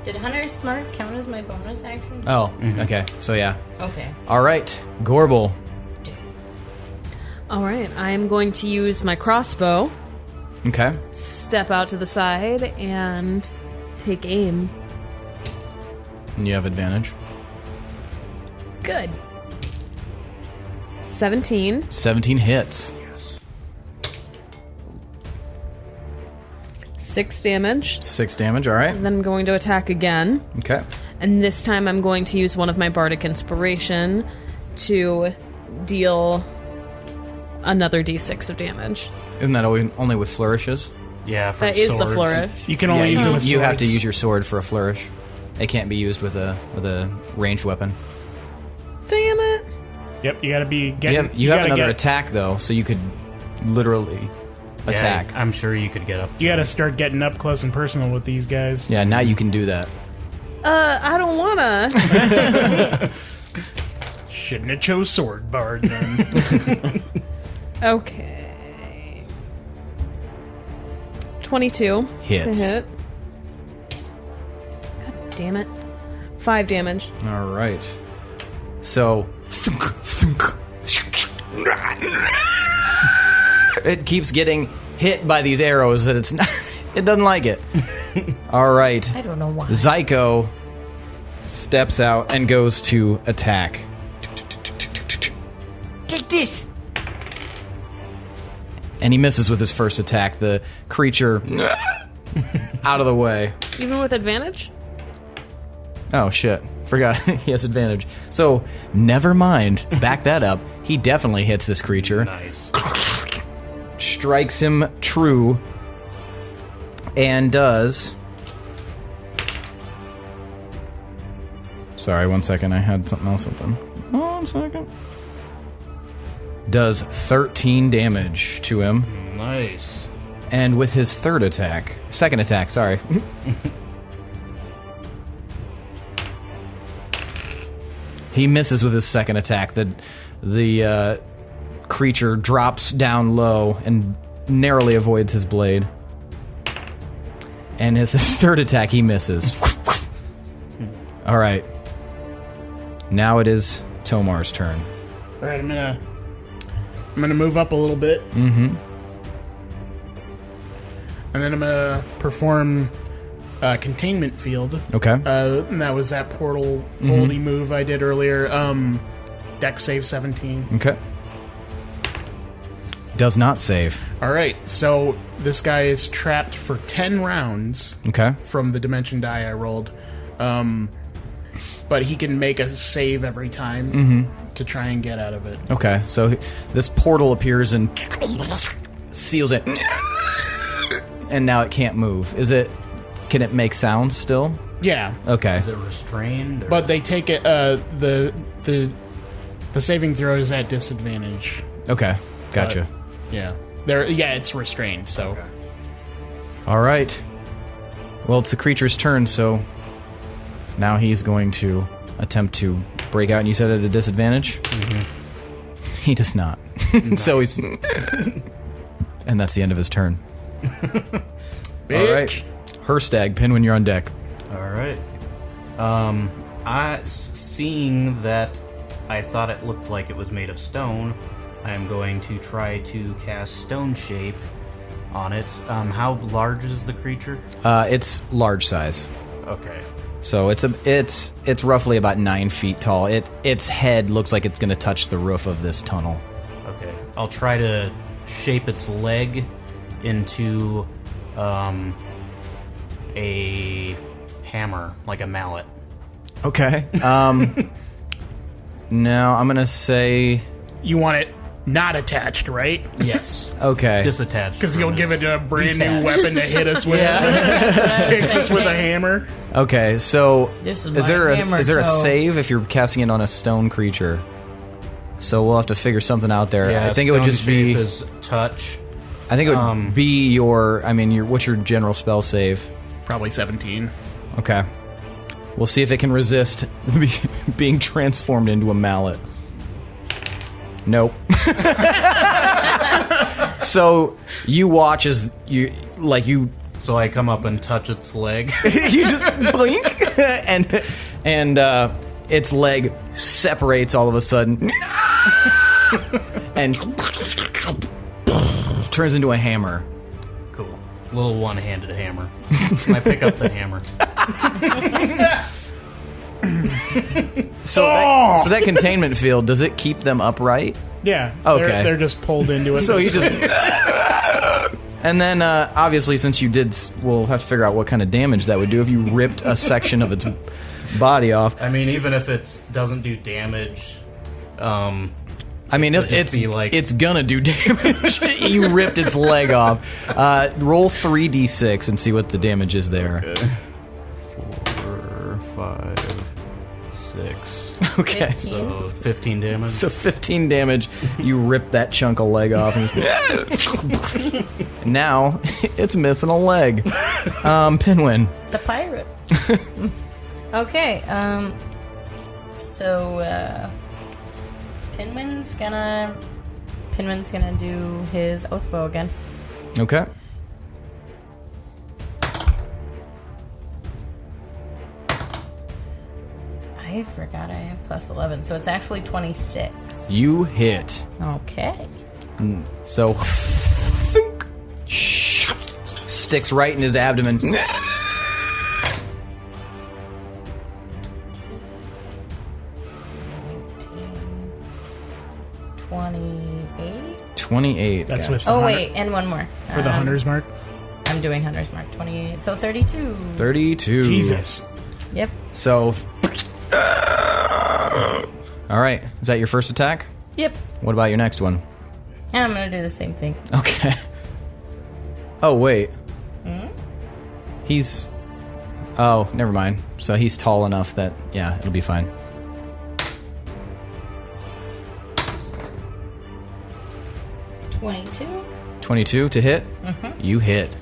Did Hunter's Mark count as my bonus action? Oh, okay. So, yeah. Okay. All right, Gorbel. All right, I'm going to use my crossbow, Okay. step out to the side, and take aim. And you have advantage. Good. 17. 17 hits. 6 damage. 6 damage, all right. Then I'm going to attack again. Okay. And this time I'm going to use one of my Bardic Inspiration to deal another d6 of damage. Isn't that only with flourishes? Yeah, for That is the swords. flourish. You can only use it with you have to swords. use your sword for a flourish. It can't be used with a ranged weapon. Damn it. Yep, you gotta be getting... You have gotta another get- attack though, so you could literally attack. I'm sure you could get up. You gotta start getting up close and personal with these guys. Yeah, now you can do that. I don't wanna. Shouldn't have chose sword bard then. Okay. 22 Hits. to hit. God damn it. 5 damage. All right. So, thunk, thunk. It keeps getting hit by these arrows that it's not, it doesn't like it. All right. I don't know why. Zyko steps out and goes to attack. Take this. And he misses with his first attack. The creature out of the way. Even with advantage? Oh, shit. Forgot he has advantage. So, never mind. Back that up. He definitely hits this creature. Nice. Strikes him true. And does... Sorry, 1 second. I had something else open. 1 second. Does 13 damage to him. Nice. And with his second attack, sorry. He misses with his second attack. The creature drops down low and narrowly avoids his blade. And with his third attack, he misses. All right. Now it is Tomar's turn. All right, I'm gonna move up a little bit. Mm-hmm. And then I'm gonna perform containment field. Okay. And that was that portal moldy move I did earlier. Dex save 17. Okay. Does not save. All right, so this guy is trapped for 10 rounds. Okay. From the dimension die I rolled. But he can make a save every time to try and get out of it. Okay, so this portal appears and seals it. And now it can't move. Can it make sounds still? Yeah. Okay. Is it restrained? Or? But they take it. The saving throw is at disadvantage. Okay, gotcha. Yeah. It's restrained. So. Okay. All right. Well, it's the creature's turn, so now he's going to attempt to break out. And you said at a disadvantage. He does not. Nice. So he's, and that's the end of his turn. All right. Herstag, Pinwin, you're on deck. All right. Seeing that I thought it looked like it was made of stone, I am going to try to cast Stone Shape on it. How large is the creature? It's large size. Okay. So it's roughly about 9 feet tall. Its head looks like it's going to touch the roof of this tunnel. Okay. I'll try to shape its leg into a hammer, like a mallet. Okay. Now I'm gonna say you want it not attached, right? Yes. Okay. Disattached. Because you'll give it a brand detached. new weapon to hit us with. Hits us with a hammer. Okay. So This is is there my a hammer toe. save if you're casting it on a stone creature? So we'll have to figure something out there. Yeah, I think it would Stone just Shape be. is touch. I think it would be your. I mean, what's your general spell save? Probably 17. Okay. We'll see if it can resist being transformed into a mallet. Nope. So you watch as you. So I come up and touch its leg. You just blink, and its leg separates all of a sudden, and turns into a hammer. Cool. Little one-handed hammer. I pick up the hammer. So that containment field, does it keep them upright? Yeah. Okay. They're just pulled into it. So you just. And then, obviously, since you did, we'll have to figure out what kind of damage that would do if you ripped a section of its body off. I mean, even if it doesn't do damage, I mean, It'd just be like- it's gonna do damage. You ripped its leg off. Roll 3d6 and see what the damage is there. Okay. 4, 5, 6. Okay. So 15 damage. So 15 damage. You rip that chunk of leg off. And now it's missing a leg. Pinwin. It's a pirate. Okay, so Pinwin's gonna do his oath bow again. Okay. I forgot I have plus 11, so it's actually 26. You hit. Okay. So, sticks right in his abdomen. 28. That's with. Oh wait, and one more for the hunter's mark. I'm doing hunter's mark. 28. So 32. 32. Jesus. Yep. So, all right. Is that your first attack? Yep. What about your next one? And I'm gonna do the same thing. Okay. Oh wait. He's. Oh, never mind. So he's tall enough that it'll be fine. 22 to hit. You hit.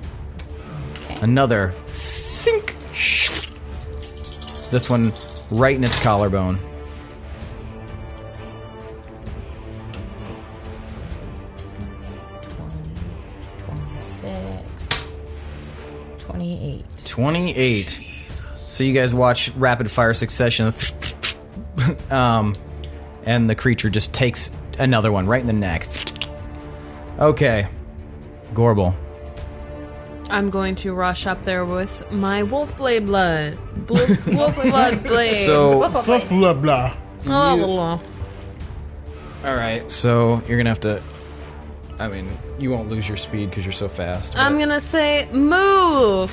Okay. Another. Think. This one right in its collarbone. 28. Jesus. So you guys watch rapid fire succession. And the creature just takes another one right in the neck. Okay. Gorbel. I'm going to rush up there with my wolf blade blood. Wolf blood blade. So, Blah blah. alright, so you're gonna have to. I mean, you won't lose your speed because you're so fast. I'm gonna say move.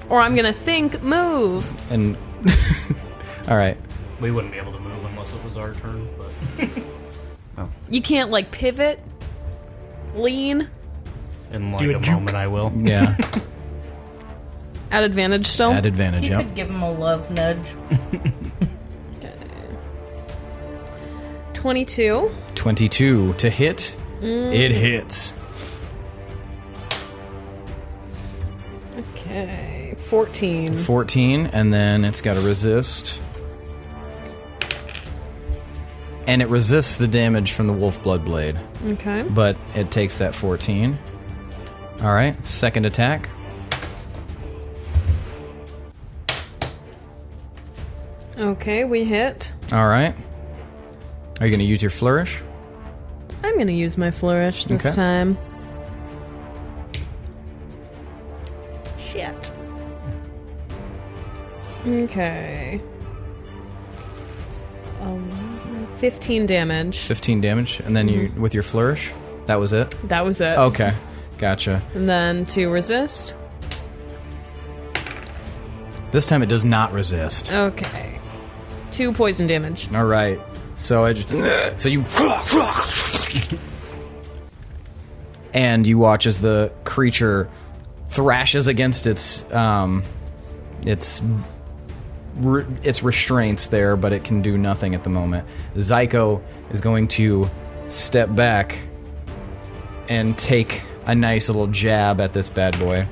Or I'm gonna think move. And. Alright. We wouldn't be able to move unless it was our turn, but. You can't, like, pivot? Lean? In like a moment I will. Yeah. At advantage still? At advantage, You yep. could give him a love nudge. 22. 22 to hit. It hits. Okay. 14. 14, and then it's got to resist. And it resists the damage from the wolf blood blade. Okay. But it takes that 14. Alright, second attack. Okay, we hit. Alright. Are you going to use your flourish? I'm going to use my flourish this Okay. time. Shit. Okay. 15 damage. 15 damage, and then you with your flourish? That was it? That was it. Okay, gotcha. And then to resist. This time it does not resist. Okay. 2 poison damage. Alright. So you and you watch as the creature thrashes against its restraints there, but it can do nothing at the moment. Zyko is going to step back and take a nice little jab at this bad boy.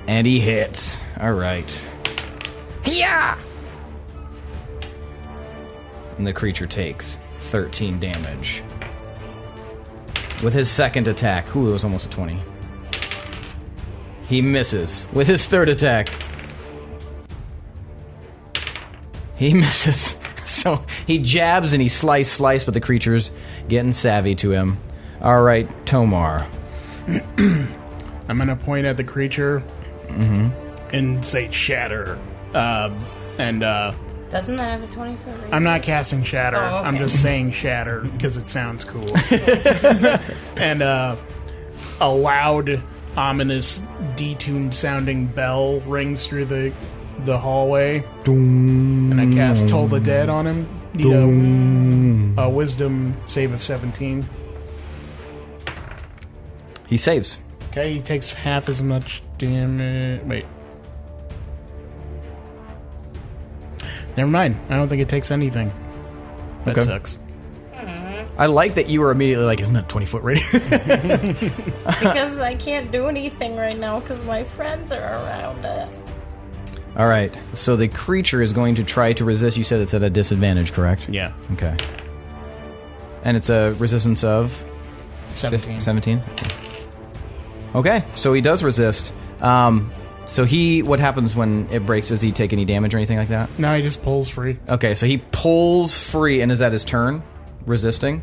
And he hits. Alright. Yeah! And the creature takes 13 damage. With his second attack. Ooh, it was almost a 20. He misses. With his third attack. He misses. So he jabs and he slice, but the creature's getting savvy to him. Alright, Tomar. I'm going to point at the creature and say shatter. Doesn't that have a 20-foot range? I'm not casting shatter. Oh, okay. I'm just saying shatter because it sounds cool. And a loud, ominous, detuned sounding bell rings through the hallway. And I cast Toll the Dead on him. Need a wisdom save of 17. He saves. Okay, he takes half as much damage. Wait. Never mind. I don't think it takes anything. That Okay. sucks. I like that you were immediately like, isn't that 20-foot radius? Because I can't do anything right now because my friends are around it. Alright, so the creature is going to try to resist. You said it's at a disadvantage, correct? Yeah. Okay. And it's a resistance of 17. 17? Okay, so he does resist. So what happens when it breaks? Does he take any damage or anything like that? No, he just pulls free. Okay, so he pulls free, and is that his turn? Resisting?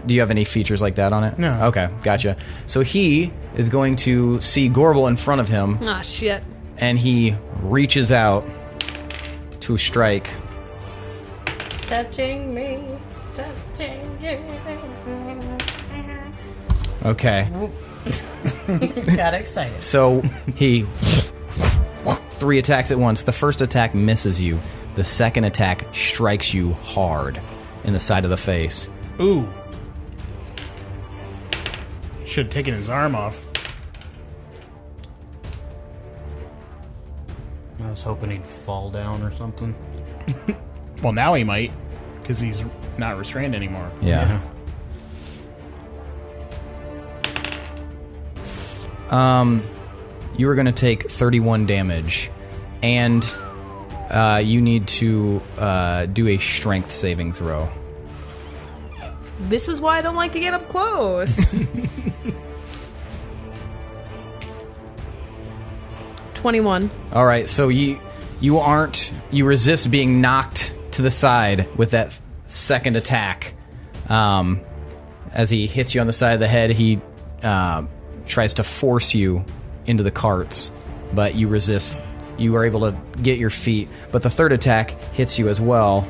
Do you have any features like that on it? No. Okay, gotcha. So he is going to see Gorbel in front of him, Ah, shit. and he reaches out to strike. Touching me, touching you. Okay. Got excited. So he 3 attacks at once. The first attack misses you. The second attack strikes you hard in the side of the face. Ooh. Should have taken his arm off. I was hoping he'd fall down or something. Well, now he might, because he's not restrained anymore. Yeah. You are going to take 31 damage, and you need to do a strength saving throw. This is why I don't like to get up close. 21. All right, so you resist being knocked to the side with that second attack. As he hits you on the side of the head, he tries to force you into the carts, but you resist. You are able to get your feet, but the third attack hits you as well,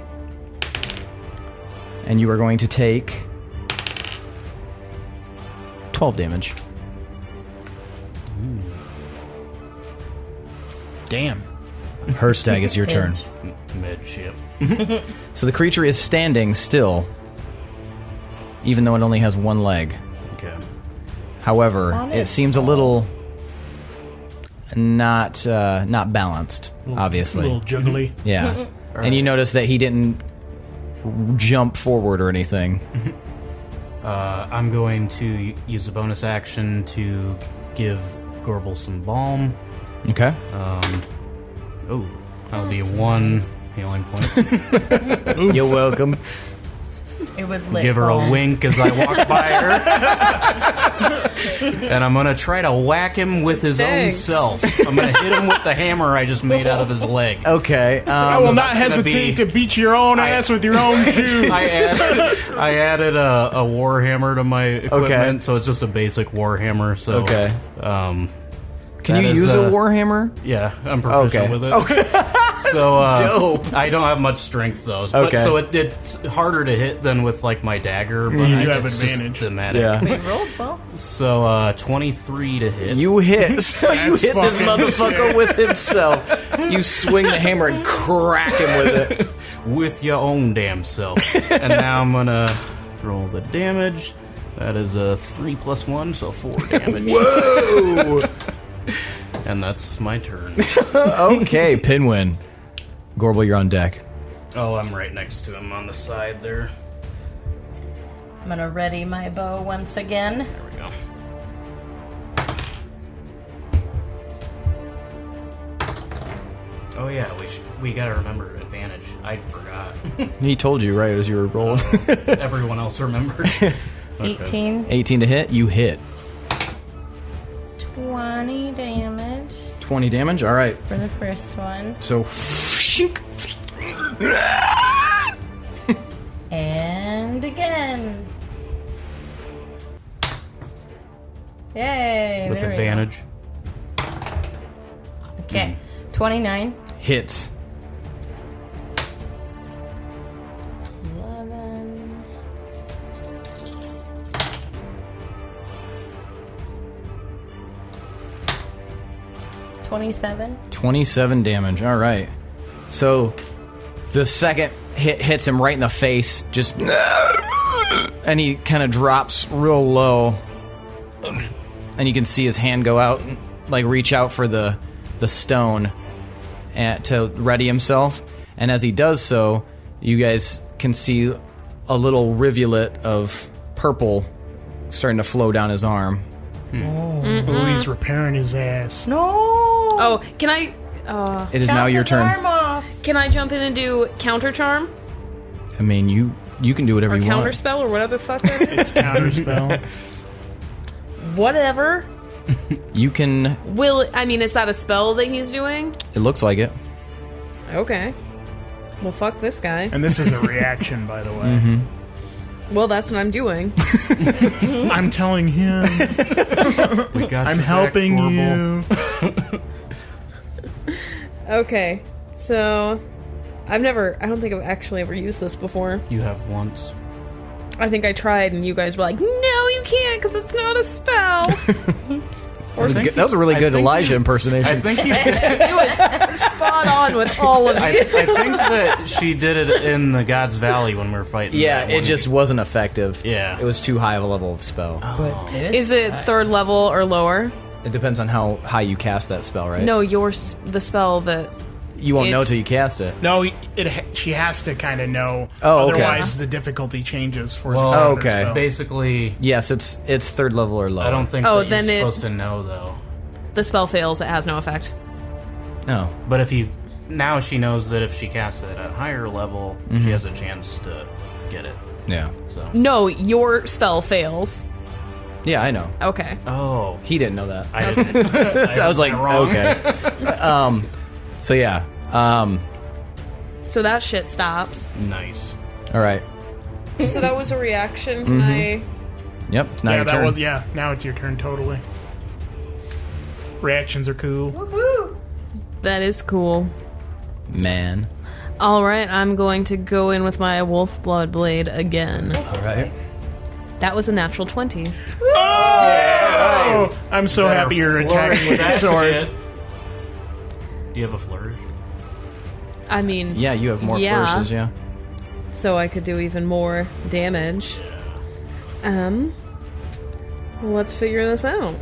and you are going to take 12 damage. Damn. Herstag, it's your turn. Midship. So the creature is standing still, even though it only has one leg. Okay. However, On it its seems a little not balanced, obviously. A little juggly. Yeah. And you notice that he didn't jump forward or anything. I'm going to use a bonus action to give Gorbel some balm. Okay. That'll be 1 healing point. You're welcome. It was lit. Give her a wink as I walk by her. And I'm going to try to whack him with his Thanks. own self. I'm going to hit him with the hammer I just made out of his leg. Okay. I will not that's gonna hesitate be- to beat your own ass with your own shoe. I added a warhammer to my equipment, Okay. so it's just a basic warhammer. So Okay. Can that you is, use a warhammer? Yeah, I'm proficient Okay. with it. Okay. So Dope. I don't have much strength though. Okay. But, so it's harder to hit than with like my dagger, but You do have it's advantage. just thematic. Yeah. We rolled well. So 23 to hit. You hit. So you That's hit this fucking motherfucker sick. with himself. You swing the hammer and crack him with it. with your own damn self. And now I'm gonna roll the damage. That is a 3 + 1, so 4 damage. Whoa. And that's my turn. Okay, Pinwin. Gorbel, you're on deck. Oh, I'm right next to him on the side there. I'm gonna ready my bow once again. There we go. Oh yeah, we gotta remember advantage. I forgot. He told you, right, as you were rolling. Everyone else remembered. 18, 18 to hit. You hit. 20 damage 20 damage. All right. for the first one. So, And again. Yay! With there we go. advantage. Okay. 29. hits. 11. 27. 27 damage. All right. So the second hit hits him right in the face, just, and he kind of drops real low, and you can see his hand go out, like reach out for the stone to ready himself. And as he does so, you guys can see a little rivulet of purple starting to flow down his arm. Oh, he's repairing his ass. No! Oh, can I... It is now your Chop his turn. arm off. Can I jump in and do counter charm I mean, you can do whatever or you counter want. spell or whatever the fuck that is? Counterspell. Whatever. You can... is that a spell that he's doing? It looks like it. Okay. Well, fuck this guy. And this is a reaction, by the way. Mm-hmm. Well, that's what I'm doing. I'm telling him. We got I'm your helping back, you. Okay, so I don't think I've actually ever used this before. You have once. I think I tried, and you guys were like, "No, you can't, because it's not a spell." That was a really good Elijah impersonation. I think you It was spot on with all of I you. think that she did it in the God's Valley when we were fighting. Yeah, that it one. just wasn't effective. Yeah. It was too high of a level of spell. Is it third level or lower? It depends on how high you cast that spell, right? No, the spell that... You won't know it's- till you cast it. No, she has to kind of know. Oh, okay. Otherwise, the difficulty changes for Well, the counter okay. spell. Basically, Yes, it's third level or lower. I don't think Oh, that then you're it- supposed to know, though. the spell fails, it has no effect. No. But if you... Now she knows that if she casts it at a higher level, she has a chance to get it. Yeah. So. No, your spell fails. Yeah, I know. Okay. Oh. He didn't know that. I didn't. I was like, wrong. okay. So yeah. So that shit stops. Nice. All right. So that was a reaction. Can I... Yep. It's now Yeah, your that turn. was now it's your turn totally. Reactions are cool. That is cool. Man. All right, I'm going to go in with my wolf blood blade again. All right. That was a natural 20. Oh, I'm so happy you're attacking with your sword. Shit. Do you have a flourish? I mean, Yeah, you have more Yeah. flourishes. Yeah. so I could do even more damage. Let's figure this out.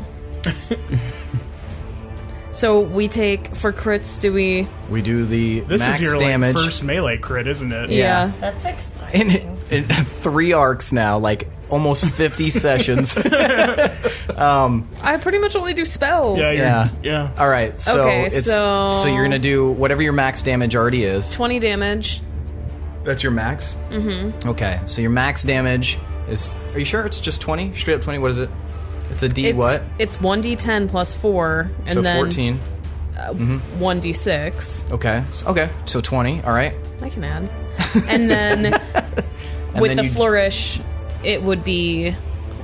So we take, for crits, do we... We do the This max is your damage first melee crit, isn't it? Yeah. That's exciting. in 3 arcs now, like almost 50 sessions. I pretty much only do spells. Yeah. All right. So Okay, it's so- you're gonna do whatever your max damage already is. 20 damage. That's your max. Mm-hmm. Okay. So your max damage is. Are you sure it's just 20? Straight up 20. What is it? It's a D. What? It's 1d10 plus 4, and So then 14. 1d6. Okay. Okay. So 20. All right. I can add. And then with then the you- flourish, it would be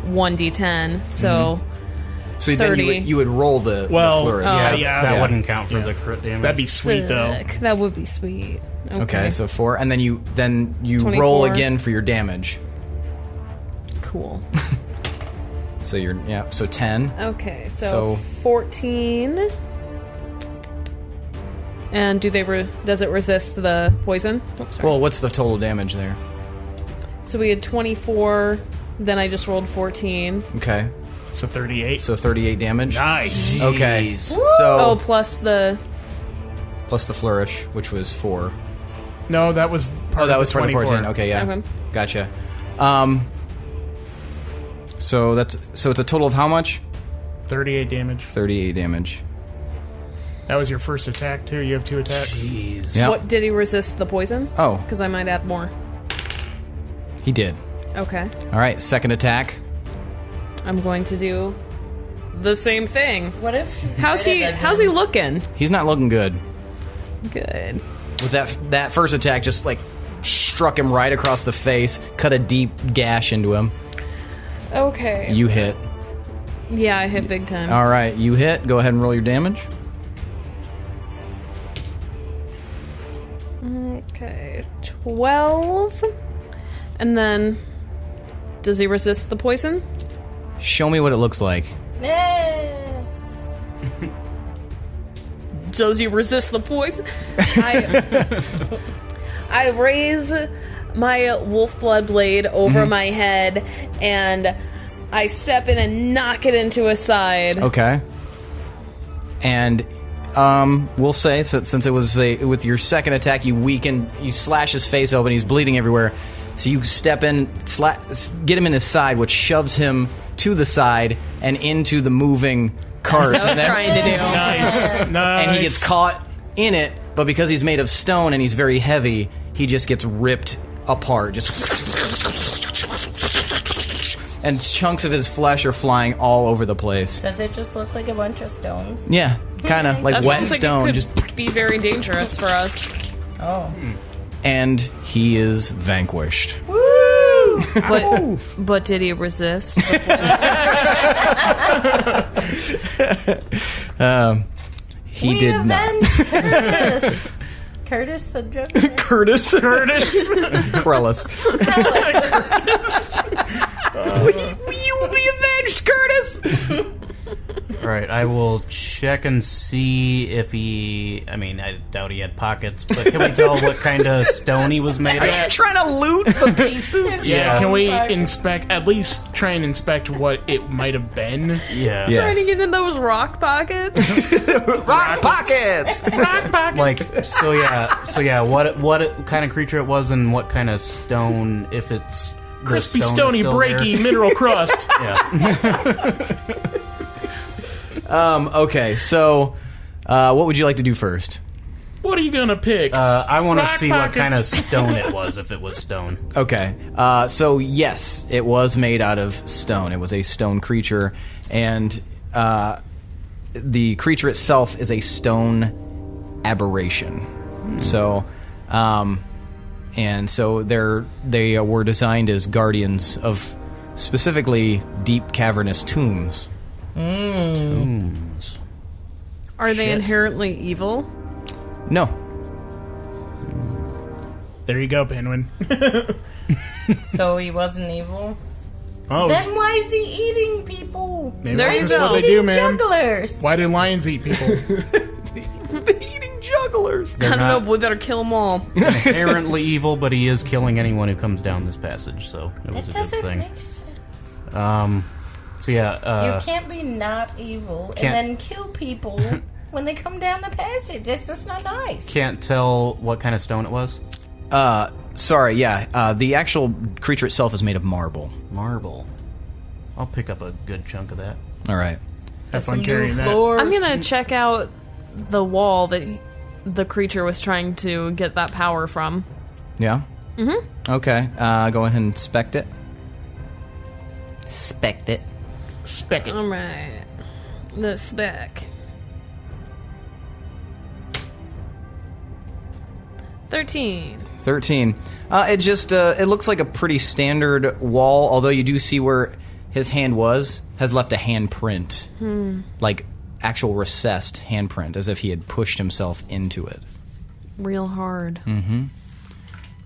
1d10. So So then 30. you would roll the Well, flourish. yeah. That Yeah. wouldn't count for the crit damage. That'd be sweet though. Fuck, that would be sweet. Okay. So 4, and then you 24. roll again for your damage. Cool. So you're So 10. Okay, so So- 14. And does it resist the poison? Oops, sorry. Well, what's the total damage there? So we had 24, then I just rolled 14. Okay. So 38. So 38 damage. Nice. Okay. Jeez. Oh, So plus the... plus the flourish, which was 4. No, that was part That of was the part of the 24. 14. Okay, yeah. Okay. Gotcha. So it's a total of how much? 38 damage. 38 damage. That was your first attack too. You have 2 attacks. Jeez. Yeah. What, did he resist the poison? Oh, Because I might add more. he did. Okay. All right, second attack. I'm going to do the same thing. What if? How's he looking? He's not looking good. Good. With that first attack, just like struck him right across the face, cut a deep gash into him. Okay. You hit. Yeah, I hit big time. All right, you hit. Go ahead and roll your damage. Okay, 12. And then, does he resist the poison? Show me what it looks like. Yeah. Does he resist the poison? I raise my wolf blood blade over my head, and I step in and knock it into his side. Okay. And we'll say that since it was with your second attack, you slash his face open. He's bleeding everywhere. So you step in, get him in his side, which shoves him to the side and into the moving cart. That's what I was trying to do. Nice. Nice. And he gets caught in it, but because he's made of stone and he's very heavy, he just gets ripped apart. Just and chunks of his flesh are flying all over the place. Does it just look like a bunch of stones? Yeah, kind of like That wet sounds like stone. it Just could be very dangerous for us. Oh. and he is vanquished. But did he resist? He did not. Curtis. Curtis the juggler. Curtis. Krellis. You will be avenged, Curtis. All right, I will check and see if he... I mean, I doubt he had pockets, but can we tell what kind of stone he was made Are you of? trying to loot the pieces? Yeah, can we at least try and inspect what it might have been? Yeah. Trying to get in those rock pockets? Rock pockets. Like, so yeah, what kind of creature it was and what kind of stone, if it's... the Crispy, stone is stony, still breaky, there. mineral crust. Yeah. Okay, so what would you like to do first? What are you gonna pick? I want to Rock see pockets. what kind of stone it was, if it was stone. Okay, so yes, it was made out of stone. It was a stone creature, and the creature itself is a stone aberration. So, and so they were designed as guardians of specifically deep cavernous tombs. Tombs. Are they inherently evil? No. There you go, Penguin. So he wasn't evil? Oh, Then why is he eating people? maybe there that's you just go. what they do, Eating man. jugglers. Why do lions eat people? Eating jugglers. I don't know, but we better kill them all. Inherently evil, but he is killing anyone who comes down this passage, so it was That a good doesn't thing. make sense. So yeah, You can't be not evil can't- and then kill people when they come down the passage. It's just not nice. can't tell what kind of stone it was. Sorry, yeah. The actual creature itself is made of marble. Marble. I'll pick up a good chunk of that. All right. Have Some fun carrying that. floors. I'm gonna check out the wall that the creature was trying to get that power from. Yeah? Mm-hmm. Okay. Go ahead and inspect it. Inspect it. Speck it. Alright. The spec. 13. 13. It just, it looks like a pretty standard wall, although you do see where his hand has left a handprint. Like, actual recessed handprint, as if he had pushed himself into it. Real hard. And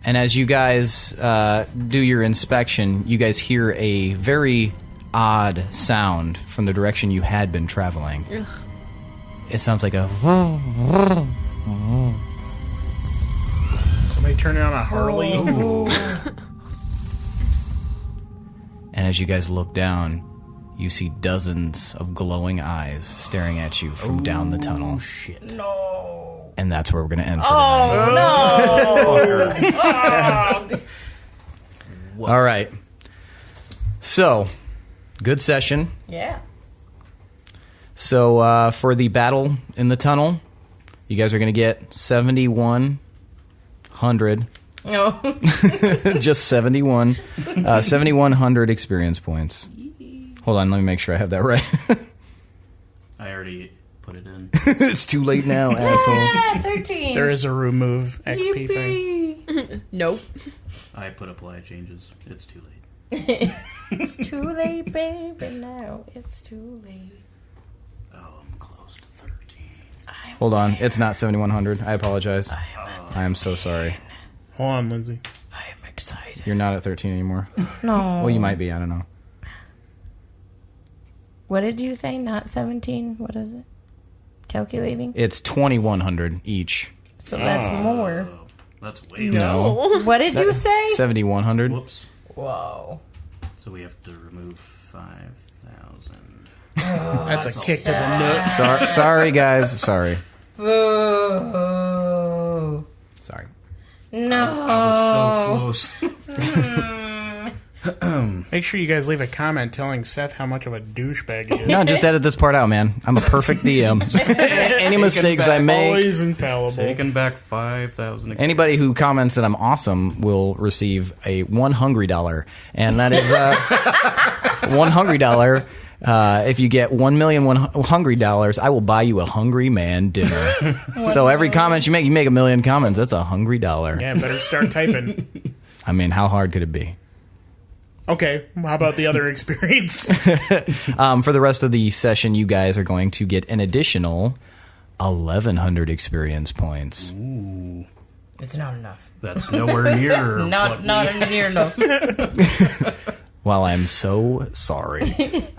as you guys do your inspection, you guys hear a very odd sound from the direction you had been traveling. Ugh. It sounds like a... Somebody turning on a Harley. And as you guys look down, you see dozens of glowing eyes staring at you from down the tunnel. Oh shit! No. And that's where we're going to end for the night. All right. So, good session. Yeah. So, for the battle in the tunnel, you guys are going to get 7,100. No. Just 7,100 experience points. Hold on, let me make sure I have that right. I already put it in. It's too late now, asshole. Yeah, 13. There is a remove XP thing. Yippee. Nope. I put apply changes. It's too late. It's too late, baby. Now it's too late. Oh, I'm close to 13. Hold on, it's not 7,100. I apologize. I am so sorry. Hold on, Lindsay. I am excited. You're not at 13 anymore. No. Well, you might be, I don't know. What did you say? Not 17? What is it? Calculating? It's 2,100 each. So that's more. Oh, that's way more. No. What did you say? 7,100. Whoops. Whoa. So we have to remove 5,000. That's a kick to the nuts. Sorry, guys. Sorry. Boo. Sorry. No. I was so close. Make sure you guys leave a comment telling Seth how much of a douchebag he is. No, just edit this part out, man. I'm a perfect DM. Any mistakes I make. Always infallible. Taking back 5,000. Anybody who comments that I'm awesome will receive a $1 hungry dollar, and that is $1 hungry dollar. If you get 1 million hungry dollars, I will buy you a hungry man dinner. So every comment you make 1 million comments. That's a hungry dollar. Yeah, better start typing. I mean, how hard could it be? Okay, how about the other experience? For the rest of the session, you guys are going to get an additional 1,100 experience points. Ooh. It's not enough. That's nowhere near. Not near enough. Well, I'm so sorry.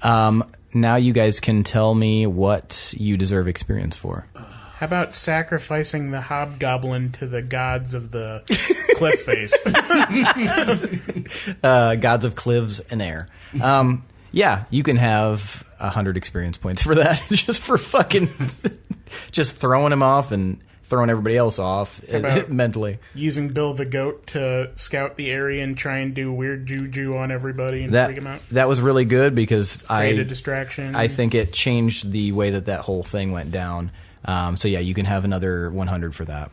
Now you guys can tell me what you deserve experience for. How about sacrificing the hobgoblin to the gods of the cliff face? Gods of cliffs and air. Yeah, you can have 100 experience points for that. Just for fucking... just throwing him off and throwing everybody else off mentally. Using Bill the Goat to scout the area and try and do weird juju on everybody and freak them out. That was really good because Create a distraction. I think it changed the way that whole thing went down. So yeah, you can have another 100 for that.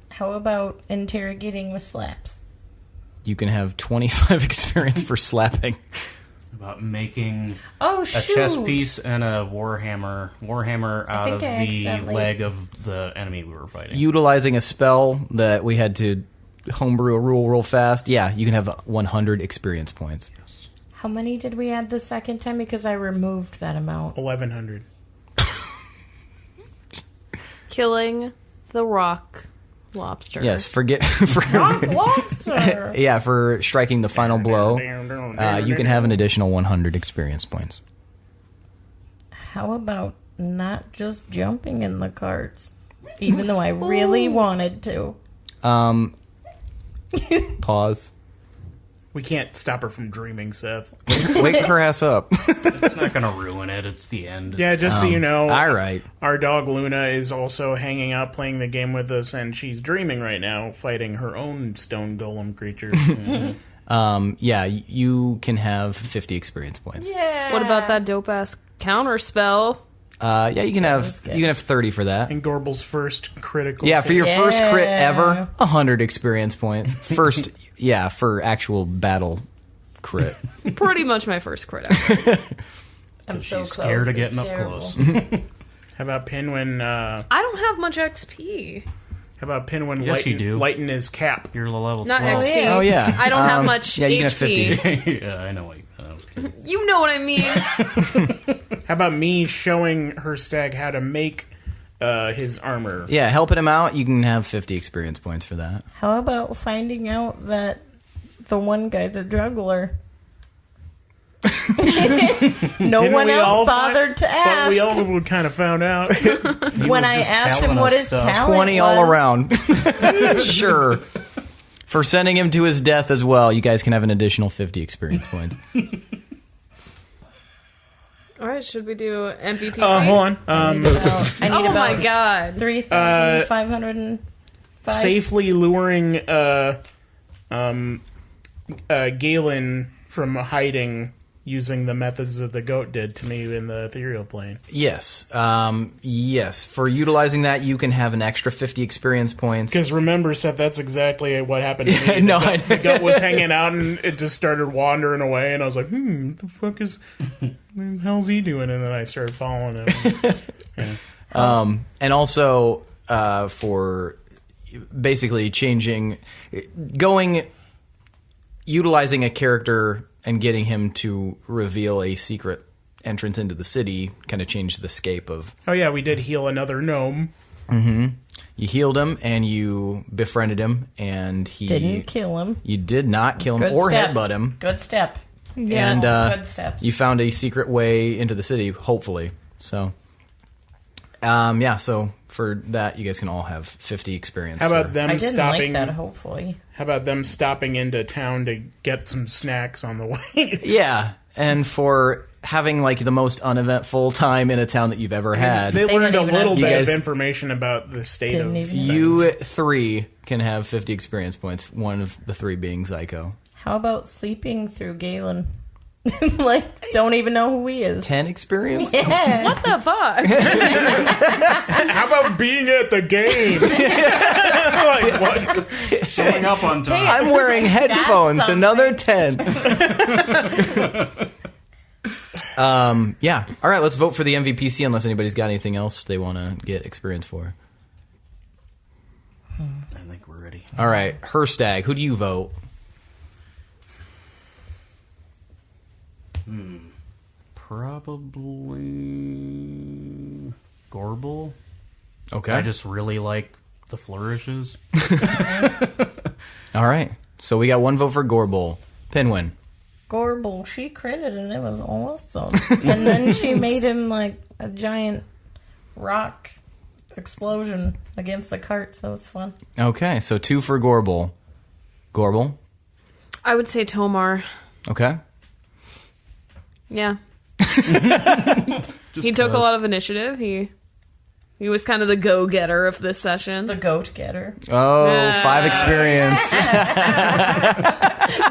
How about interrogating with slaps? You can have 25 experience for slapping. About making a chess piece and a warhammer out of the leg of the enemy we were fighting. Utilizing a spell that we had to homebrew a rule real fast. Yeah, you can have 100 experience points. How many did we add the second time? Because I removed that amount. 1,100. Killing the rock lobster. Yes, forget Rock lobster. Yeah, for striking the final blow, you can have an additional 100 experience points. How about not just jumping in the carts, even though I really wanted to? Pause. We can't stop her from dreaming, Seth. Wake her ass up. It's not going to ruin it. It's the end. Yeah, just so you know. All right. Our dog Luna is also hanging out playing the game with us, and she's dreaming right now, fighting her own stone golem creatures. Yeah, you can have 50 experience points. Yeah. What about that dope ass counter spell? Yeah, you can have 30 for that. And Gorbel's first critical. Yeah, for your first crit ever, 100 experience points. First, yeah, for actual battle crit. Pretty much my first crit ever. I'm so she's close. scared of It's getting up terrible. close. How about Pinwin? I don't have much XP. How about Pinwin Yes, you do. lighten his cap? You're a level Not 12. XP. Oh, yeah. I don't have much yeah, you HP. can have 50. Yeah, I know what you You know what I mean. How about me showing her stag how to make his armor? Yeah, helping him out, you can have 50 experience points for that. How about finding out that the one guy's a juggler? No Didn't one we else all bothered to ask. But we all kind of found out. When I asked him what his talent 20 was. all around. Sure. For sending him to his death as well, you guys can have an additional 50 experience points. All right, should we do MVP? Hold on. I need Oh my about god. 3,505. Safely luring Gaylen from hiding using the methods that the goat did to me in the ethereal plane. Yes. Yes. For utilizing that, you can have an extra 50 experience points. Because remember, Seth, that's exactly what happened to me. No, the goat was hanging out and it just started wandering away, and I was like, what the fuck is... what the hell's he doing? And then I started following him. Yeah. And also for basically utilizing a character and getting him to reveal a secret entrance into the city kind of changed the scape of... Oh, yeah, we did heal another gnome. Mm-hmm. You healed him, and you befriended him, and he... Didn't kill him. You did not kill him Good or step. headbutt him. Good step. Yeah. And good steps. you found a secret way into the city, hopefully. So, yeah, so for that, you guys can all have 50 experience. How about them I didn't stopping... like that, hopefully. How about them stopping into town to get some snacks on the way? Yeah, and for having like the most uneventful time in a town that you've ever had. They learned a didn't even little have- bit You of guys- information about the state Didn't of even- things. You three can have 50 experience points, one of the three being Zyko. How about sleeping through Gaylen? Like, don't even know who he is. 10 experience? Yeah. What the fuck? How about being at the game? Like, what? Showing up on time. I'm wearing headphones. something. Another 10. Yeah. All right, let's vote for the MVPC unless anybody's got anything else they want to get experience for. I think we're ready. All right, Herstag, who do you vote? Probably Gorbel. Okay. I just really like the flourishes. All right. So we got one vote for Gorbel. Pinwin. Gorbel, she critted and it was awesome. And then she made him like a giant rock explosion against the carts. That was fun. Okay, so 2 for Gorbel. Gorbel. I would say Tomar. Okay. Yeah. He took a lot of initiative. He was kind of the go-getter of this session. The goat getter. Oh, 5 experience.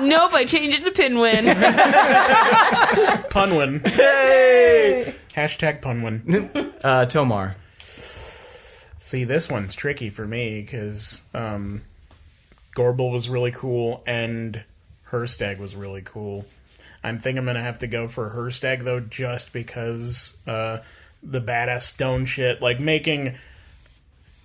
Nope, I changed it to Pinwin. Punwin. Hey! Hashtag Punwin. Tomar. See, this one's tricky for me because Gorbel was really cool and Herstag was really cool. I think I'm going to have to go for Herstag, though, just because the badass stone shit, like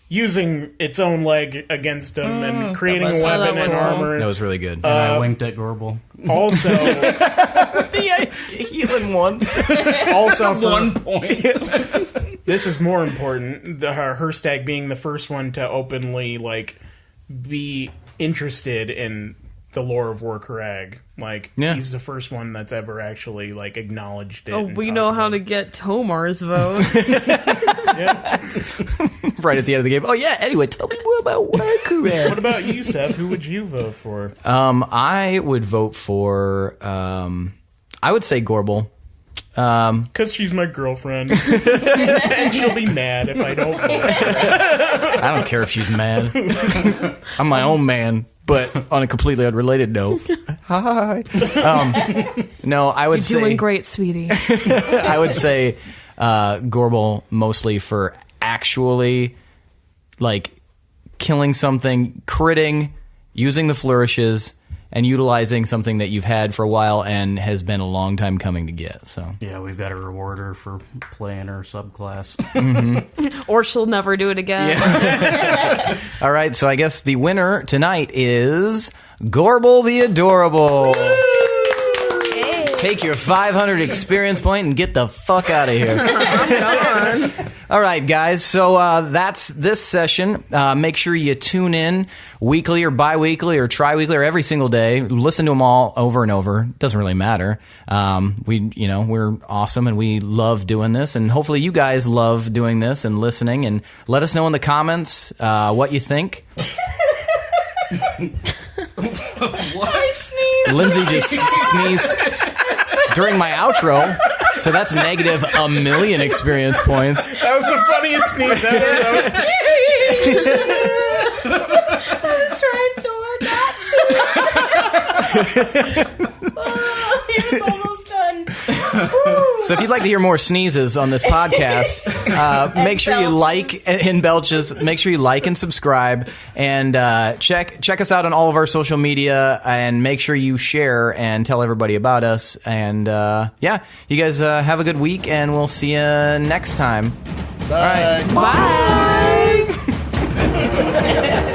using its own leg against him and creating a weapon and armor. That was really good. And I winked at Gorbel. Also, the healing once. Also, for 1 point. This is more important. Herstag being the first one to openly be interested in the lore of Warcrag. He's the first one that's ever actually acknowledged it. Oh, we know how to get Tomar's vote. Right at the end of the game. Oh yeah. Anyway, tell me more about Warcrag. What about you, Seth? Who would you vote for? I would vote for. I would say Gorbel. Because she's my girlfriend, and she'll be mad if I don't vote for her. I don't care if she's mad. I'm my own man, but on a completely unrelated note. Hi. No, I would say You're doing great, sweetie. I would say Gorbel mostly for actually killing something, critting, using the flourishes, and utilizing something that you've had for a while and has been a long time coming to get. So Yeah, we've got to reward her for playing her subclass. Or she'll never do it again. Yeah. All right, so I guess the winner tonight is Gorbel the Adorable. Take your 500 experience point and get the fuck out of here. All right, guys. So that's this session. Make sure you tune in weekly or bi-weekly or tri-weekly or every single day. Listen to them all over and over. Doesn't really matter. We're awesome and we love doing this. And hopefully you guys love doing this and listening. And let us know in the comments what you think. What? Lindsay just sneezed during my outro, so that's negative 1,000,000 experience points. That was the funniest sneeze ever. I was trying so hard not to. He was almost done. So if you'd like to hear more sneezes on this podcast, make sure you like in belches. Make sure you like and subscribe, and check us out on all of our social media, and make sure you share and tell everybody about us. And you guys have a good week, and we'll see you next time. Bye. All right. Bye.